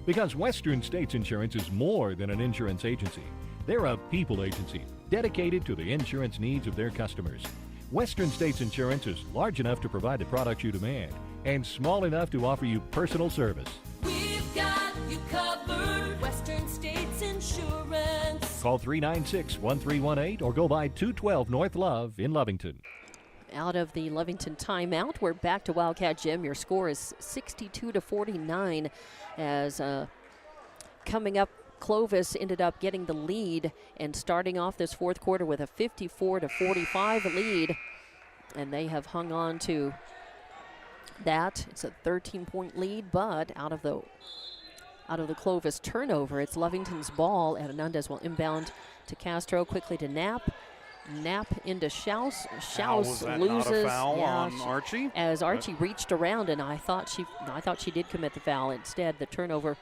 Because Western States Insurance is more than an insurance agency. They're a people agency dedicated to the insurance needs of their customers. Western States Insurance is large enough to provide the products you demand and small enough to offer you personal service. We've got you covered. Western States Insurance. Call 396-1318 or go by 212 North Love in Lovington. Out of the Lovington timeout, we're back to Wildcat Gym. Your score is 62-49 as coming up Clovis ended up getting the lead and starting off this fourth quarter with a 54-45 lead. And they have hung on to that. It's a 13-point lead, but out of the Clovis turnover, it's Lovington's ball. Hernandez will inbound to Castro, quickly to Knapp. Knapp into Schaus. Schaus loses. Not a foul on Archie? As Archie reached around, and I thought she did commit the foul. Instead, the turnover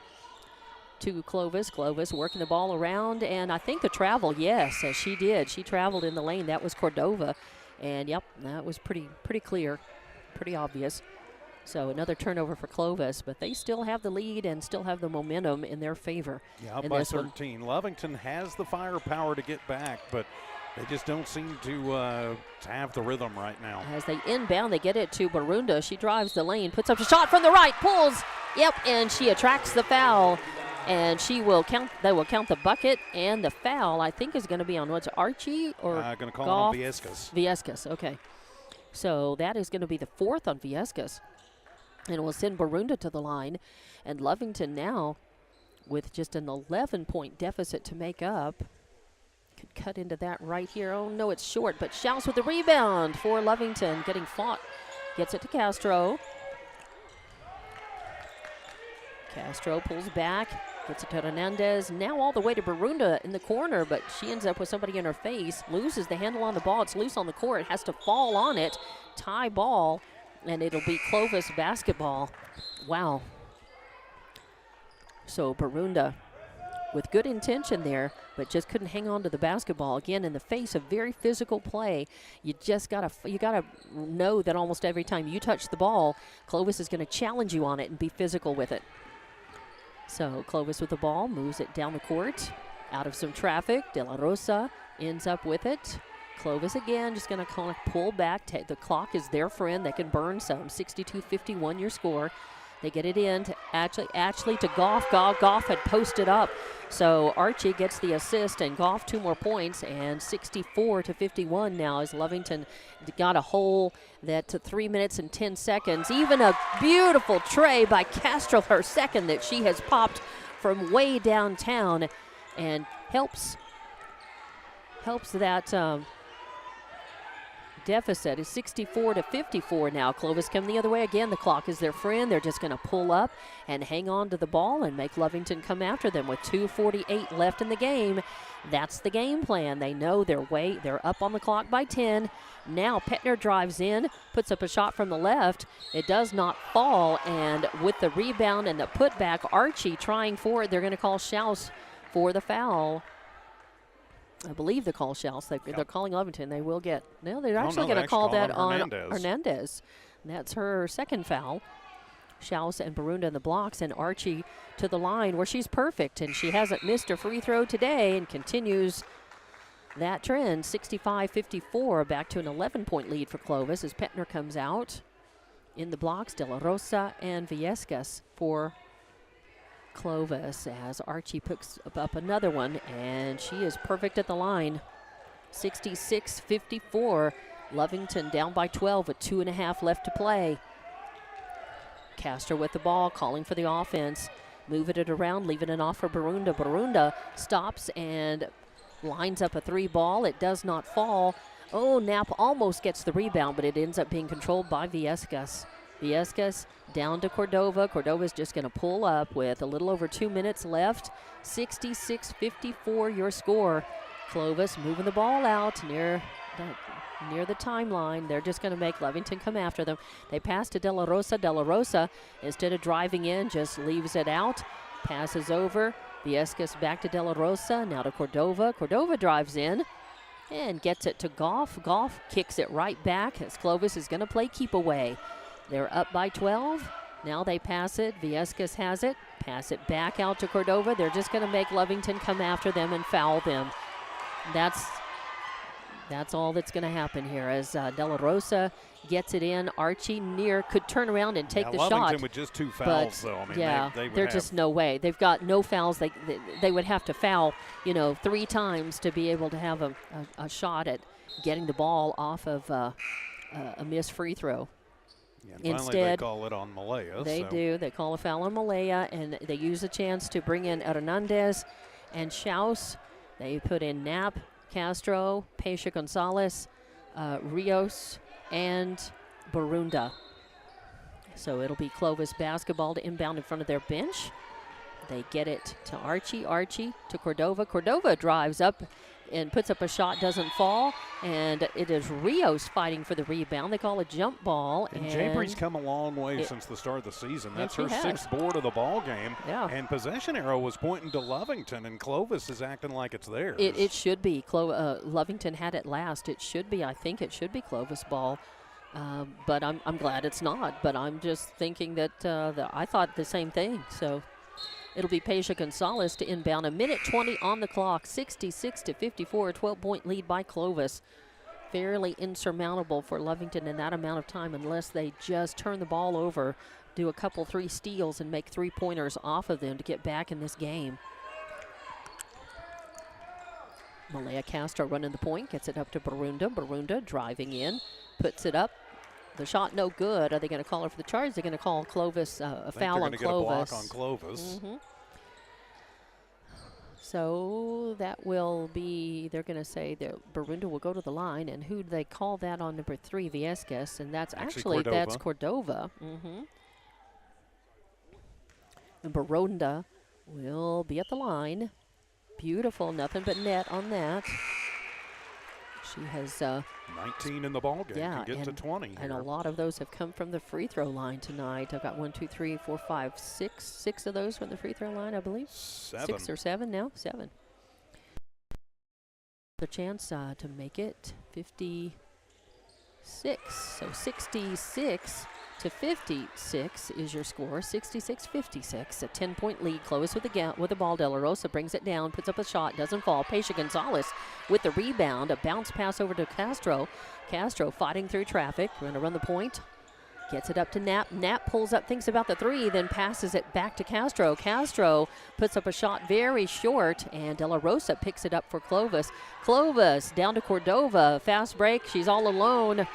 to Clovis. Clovis working the ball around, and I think the travel, yes, as she did. She traveled in the lane. That was Cordova. And, yep, that was pretty clear, pretty obvious. So another turnover for Clovis, but they still have the lead and still have the momentum in their favor. Yeah, up by 13. Lovington has the firepower to get back, but they just don't seem to have the rhythm right now. As they inbound, they get it to Barunda. She drives the lane, puts up a shot from the right, pulls, yep, and she attracts the foul. And she will count. They will count the bucket and the foul. I think is going to be on what's Archie or going to call Goff? on Viescas. Viescas, okay. So that is going to be the fourth on Viescas, and we'll send Barunda to the line. And Lovington now, with just an 11-point deficit to make up, could cut into that right here. Oh no, it's short. But Schaus with the rebound for Lovington, getting fought. Gets it to Castro. Castro pulls back, gets it to Hernandez. Now all the way to Barunda in the corner, but she ends up with somebody in her face, loses the handle on the ball. It's loose on the court, has to fall on it. Tie ball, and it'll be Clovis basketball. Wow. So Barunda with good intention there, but just couldn't hang on to the basketball. Again, in the face of very physical play, you gotta know that almost every time you touch the ball, Clovis is going to challenge you on it and be physical with it. So Clovis with the ball, moves it down the court, out of some traffic. De La Rosa ends up with it. Clovis again, just going to kind of pull back. The clock is their friend. They can burn some. 62-51 your score. They get it in to Ashley to Goff. Goff had posted up. So Archie gets the assist, and Goff 2 more points, and 64-51 now as Lovington got a hole that to 3 minutes and 10 seconds. Even a beautiful tray by Castro, her second that she has popped from way downtown, and helps that deficit is 64-54 now. Clovis come the other way again. The clock is their friend. They're just going to pull up and hang on to the ball and make Lovington come after them with 2:48 left in the game. That's the game plan. They know they're up on the clock by 10. Now Petner drives in, puts up a shot from the left. It does not fall, and with the rebound and the putback, Archie trying for it. They're going to call Schaus for the foul. I believe they call Schaus. They're calling Lovington. They will get. No, they're actually going to call that on Hernandez. That's her second foul. Schaus and Barunda in the blocks, and Archie to the line where she's perfect, and she hasn't missed her free throw today and continues that trend. 65-54, back to an 11-point lead for Clovis as Petner comes out in the blocks. De La Rosa and Viescas for Clovis as Archie picks up another one, and she is perfect at the line. 66-54, Lovington down by 12 with 2.5 left to play. Castro with the ball, calling for the offense, moving it around, leaving it off for Barunda. Barunda stops and lines up a 3 ball. It does not fall. Oh, Knapp almost gets the rebound, but it ends up being controlled by Viescas. Viescas down to Cordova. Cordova's just going to pull up with a little over 2 minutes left. 66-54 your score. Clovis moving the ball out near the timeline. They're just going to make Lovington come after them. They pass to De La Rosa. De La Rosa, instead of driving in, just leaves it out. Passes over. Viescas back to De La Rosa. Now to Cordova. Cordova drives in and gets it to Goff. Goff kicks it right back as Clovis is going to play keep away. They're up by 12. Now they pass it. Viescas has it. Pass it back out to Cordova. They're just going to make Lovington come after them and foul them. That's all that's going to happen here as De La Rosa gets it in. Archie could turn around and take the Lovington shot. Lovington with just 2 fouls, though. I mean, there's just no way. They've got no fouls. They would have to foul, 3 times to be able to have a shot at getting the ball off of a missed free throw. Yeah, and finally they call it on Malaya. They do. They call a foul on Malaya, and they use a chance to bring in Hernandez. and Schaus. They put in Knapp, Castro, Pesha Gonzalez, Rios, and Barunda. So it'll be Clovis basketball to inbound in front of their bench. They get it to Archie. Archie to Cordova. Cordova drives up and puts up a shot, doesn't fall. And it is Rios fighting for the rebound. They call a jump ball. And Jabry's come a long way since the start of the season. That's her sixth board of the ball game. Yeah. And possession arrow was pointing to Lovington, and Clovis is acting like it's theirs. It should be. Lovington had it last. It should be. I think it should be Clovis ball. But I'm glad it's not. But I'm just thinking that I thought the same thing. So it'll be Pesha Gonzalez to inbound. A minute 20 on the clock, 66-54, a 12-point lead by Clovis. Fairly insurmountable for Lovington in that amount of time unless they just turn the ball over, do a couple 3 steals, and make 3-pointers off of them to get back in this game. Malaya Castro running the point, gets it up to Barunda. Barunda driving in, puts it up. The shot no good. Are they going to call her for the charge? They're going to call Clovis a foul on Clovis. Get a block on Clovis. So that will be, they're going to say that Barunda will go to the line, and who do they call that on number 3, Viescas? And that's actually Cordova. That's Cordova. And Barunda will be at the line. Beautiful, nothing but net on that. She has 19 in the ball game. Yeah, can get to 20 and here. a lot of those have come from the free throw line tonight. I've got 1, 2, 3, 4, 5, 6 of those from the free throw line, I believe. 6 or 7 now. 7. The chance to make it 56. So 66 to 56 is your score. 66-56, a 10-point lead. Clovis with the ball. De La Rosa brings it down, puts up a shot, doesn't fall. Pesha Gonzalez with the rebound. A bounce pass over to Castro. Castro fighting through traffic. We're going to run the point. Gets it up to Knapp. Knapp pulls up, thinks about the 3, then passes it back to Castro. Castro puts up a shot very short, and De La Rosa picks it up for Clovis. Clovis down to Cordova. Fast break. She's all alone,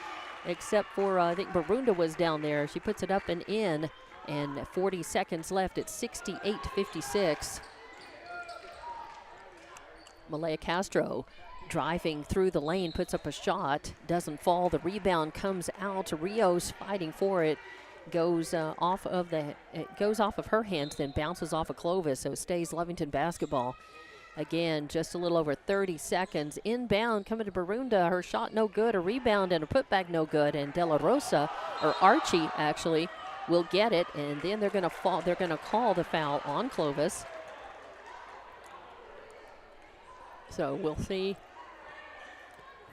except for, I think Barunda was down there. She puts it up and in, and 40 seconds left. It's 68-56. Malaya Castro driving through the lane, puts up a shot, doesn't fall. The rebound comes out. Rios fighting for it. Goes off of her hands, then bounces off of Clovis, so it stays Lovington basketball. Again, just a little over 30 seconds. Inbound coming to Barunda. Her shot no good. A rebound and a putback no good. And De La Rosa, or Archie actually, will get it. And then they're going to They're going to call the foul on Clovis. So we'll see.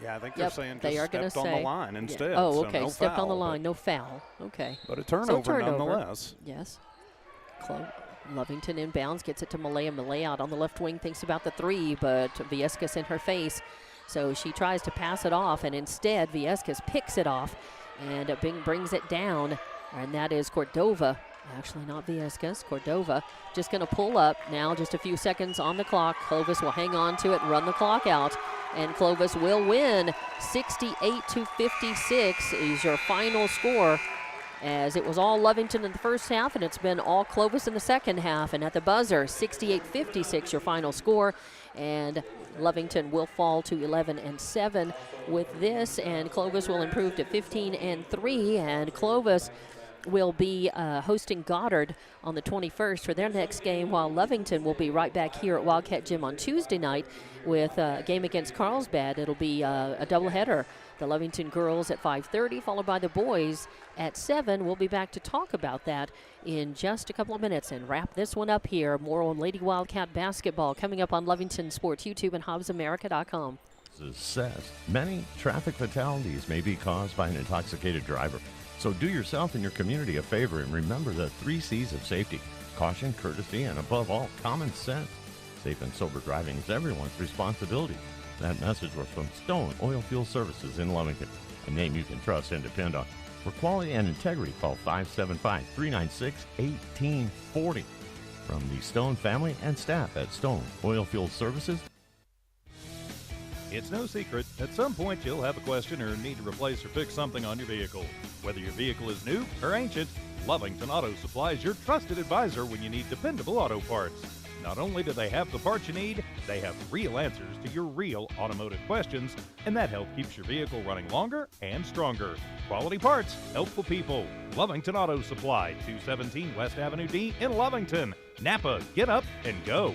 Yeah, I think they're saying they just are stepped on the line instead. Oh, so okay. no Stepped foul, on the line. No foul. Okay. But a turnover nonetheless. Yes. Lovington inbounds, gets it to Malaya. Malaya out on the left wing, thinks about the 3, but Viescas in her face. So she tries to pass it off, and instead Viescas picks it off and brings it down. And that is Cordova. Actually, not Viescas. Cordova just going to pull up now. Just a few seconds on the clock. Clovis will hang on to it and run the clock out. And Clovis will win. 68-56 is your final score, as it was all Lovington in the first half, and it's been all Clovis in the second half. And at the buzzer, 68-56 your final score. And Lovington will fall to 11-7 with this, and Clovis will improve to 15-3. And Clovis will be hosting Goddard on the 21st for their next game, while Lovington will be right back here at Wildcat Gym on Tuesday night with a game against Carlsbad. It'll be a doubleheader. The Lovington girls at 5:30, followed by the boys at 7. We'll be back to talk about that in just a couple of minutes and wrap this one up here. More on Lady Wildcat basketball coming up on Lovington Sports YouTube and HobbsAmerica.com. Says many traffic fatalities may be caused by an intoxicated driver. So do yourself and your community a favor and remember the 3 C's of safety: caution, courtesy, and above all, common sense. Safe and sober driving is everyone's responsibility. That message was from Stone Oil Field Services in Lovington, a name you can trust and depend on. For quality and integrity, call 575-396-1840. From the Stone family and staff at Stone Oil Field Services. It's no secret, at some point you'll have a question or need to replace or fix something on your vehicle. Whether your vehicle is new or ancient, Lovington Auto Supply is your trusted advisor when you need dependable auto parts. Not only do they have the parts you need, they have real answers to your real automotive questions, and that help keeps your vehicle running longer and stronger. Quality parts, helpful people. Lovington Auto Supply, 217 West Avenue D in Lovington. Napa, get up and go.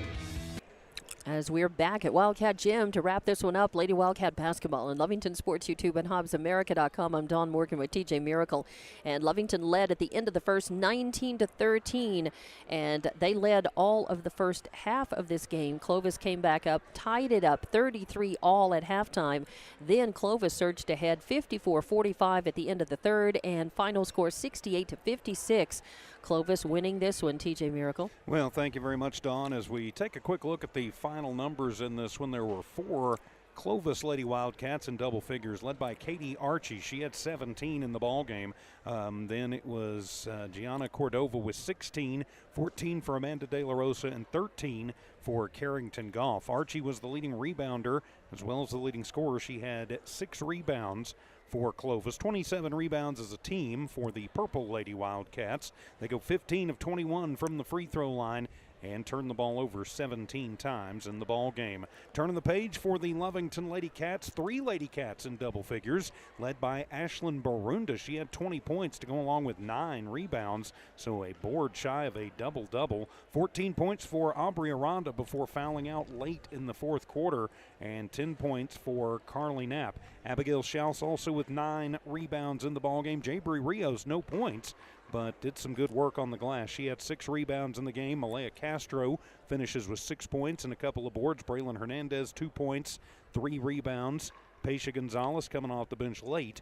As we're back at Wildcat Gym to wrap this one up, Lady Wildcat basketball on Lovington Sports YouTube and HobbsAmerica.com. I'm Dawn Morgan with TJ Miracle, and Lovington led at the end of the first 19-13, and they led all of the first half of this game. Clovis came back up, tied it up 33 all at halftime. Then Clovis surged ahead 54-45 at the end of the third, and final score 68-56. Clovis winning this one, TJ Miracle. Well, thank you very much, Dawn. As we take a quick look at the final numbers in this one, there were 4 Clovis Lady Wildcats in double figures, led by Katie Archie. She had 17 in the ball game. Then it was Gianna Cordova with 16, 14 for Amanda De La Rosa, and 13 for Carrington Goff. Archie was the leading rebounder as well as the leading scorer. She had 6 rebounds for Clovis, 27 rebounds as a team for the Purple Lady Wildcats. They go 15 of 21 from the free throw line and turn the ball over 17 times in the ball game. Turning the page for the Lovington Lady Cats, 3 Lady Cats in double figures, led by Ashlyn Barunda. She had 20 points to go along with 9 rebounds, so a board shy of a double-double. 14 points for Aubrey Aranda before fouling out late in the fourth quarter, and 10 points for Carly Knapp. Abigail Schaus also with 9 rebounds in the ball game. Jabri Rios, no points, but did some good work on the glass. She had 6 rebounds in the game. Malaya Castro finishes with 6 points and a couple of boards. Braylon Hernandez, 2 points, 3 rebounds. Paisha Gonzalez coming off the bench late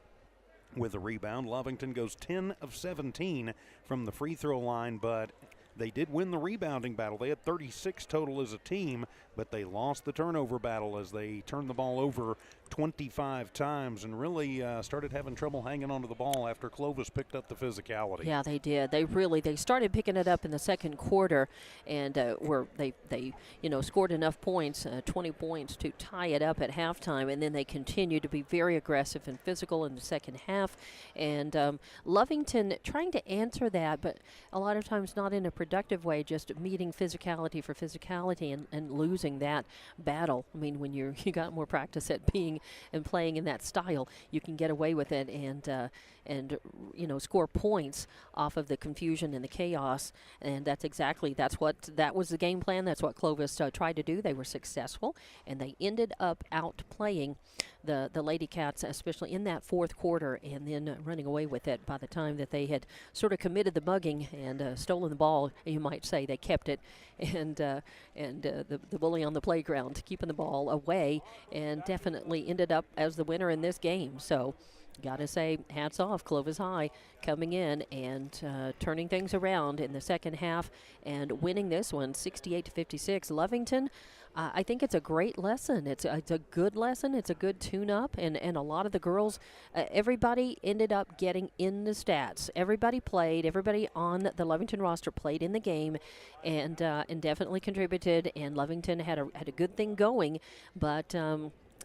with a rebound. Lovington goes 10 of 17 from the free throw line, but they did win the rebounding battle. They had 36 total as a team, but they lost the turnover battle as they turned the ball over 25 times and really started having trouble hanging onto the ball after Clovis picked up the physicality. Yeah, they did. They started picking it up in the second quarter, and they scored enough points, 20 points to tie it up at halftime, and then they continued to be very aggressive and physical in the second half. And Lovington trying to answer that, but a lot of times not in a productive way, just meeting physicality for physicality and losing that battle. I mean, when you got more practice at being and playing in that style, you can get away with it and score points off of the confusion and the chaos. And that was the game plan. That's what Clovis tried to do. They were successful, and they ended up outplaying the Lady Cats, especially in that fourth quarter, and then running away with it by the time that they had sort of committed the mugging and stolen the ball, you might say. They kept it, and the bully on the playground keeping the ball away, and definitely ended up as the winner in this game. So got to say, hats off, Clovis High coming in and turning things around in the second half and winning this one 68-56. Lovington, I think it's a great lesson. It's a good lesson. It's a good tune-up, and a lot of the girls, everybody ended up getting in the stats. Everybody played. Everybody on the Lovington roster played in the game, and definitely contributed. And Lovington had a good thing going, but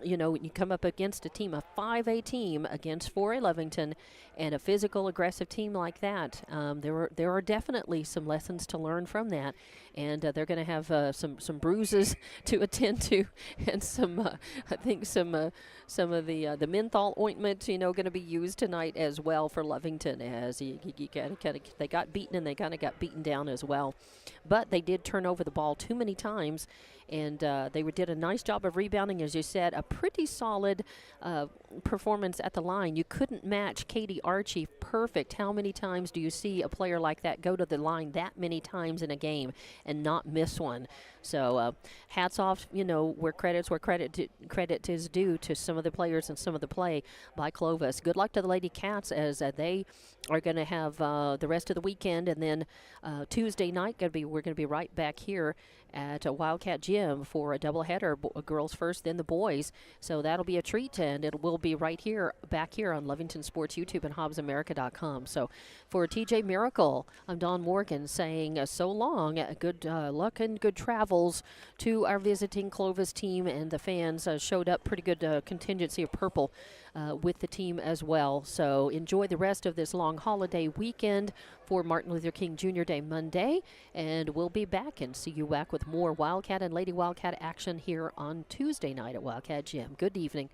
you come up against a team, a 5A team against 4A Lovington, and a physical, aggressive team like that. There are definitely some lessons to learn from that, and they're going to have some bruises to attend to, and I think some of the menthol ointment, going to be used tonight as well for Lovington, as they got beaten and they kind of got beaten down as well. But they did turn over the ball too many times, and they did a nice job of rebounding, as you said. A pretty solid performance at the line. You couldn't match Katie Archie perfect. How many times do you see a player like that go to the line that many times in a game and not miss one? So hats off, where credit is due to some of the players and some of the play by Clovis. Good luck to the Lady Cats as they are going to have the rest of the weekend, and then Tuesday night we're going to be right back here at Wildcat Gym for a doubleheader, girls first, then the boys. So that'll be a treat, and it will be back here on Lovington Sports YouTube and HobbsAmerica.com. So for TJ Miracle, I'm Dawn Morgan saying so long, good luck and good travels to our visiting Clovis team, and the fans showed up pretty good contingency of purple with the team as well. So enjoy the rest of this long holiday weekend for Martin Luther King Jr. Day Monday, and we'll be back and see you back with more Wildcat and Lady Wildcat action here on Tuesday night at Wildcat Gym. Good evening.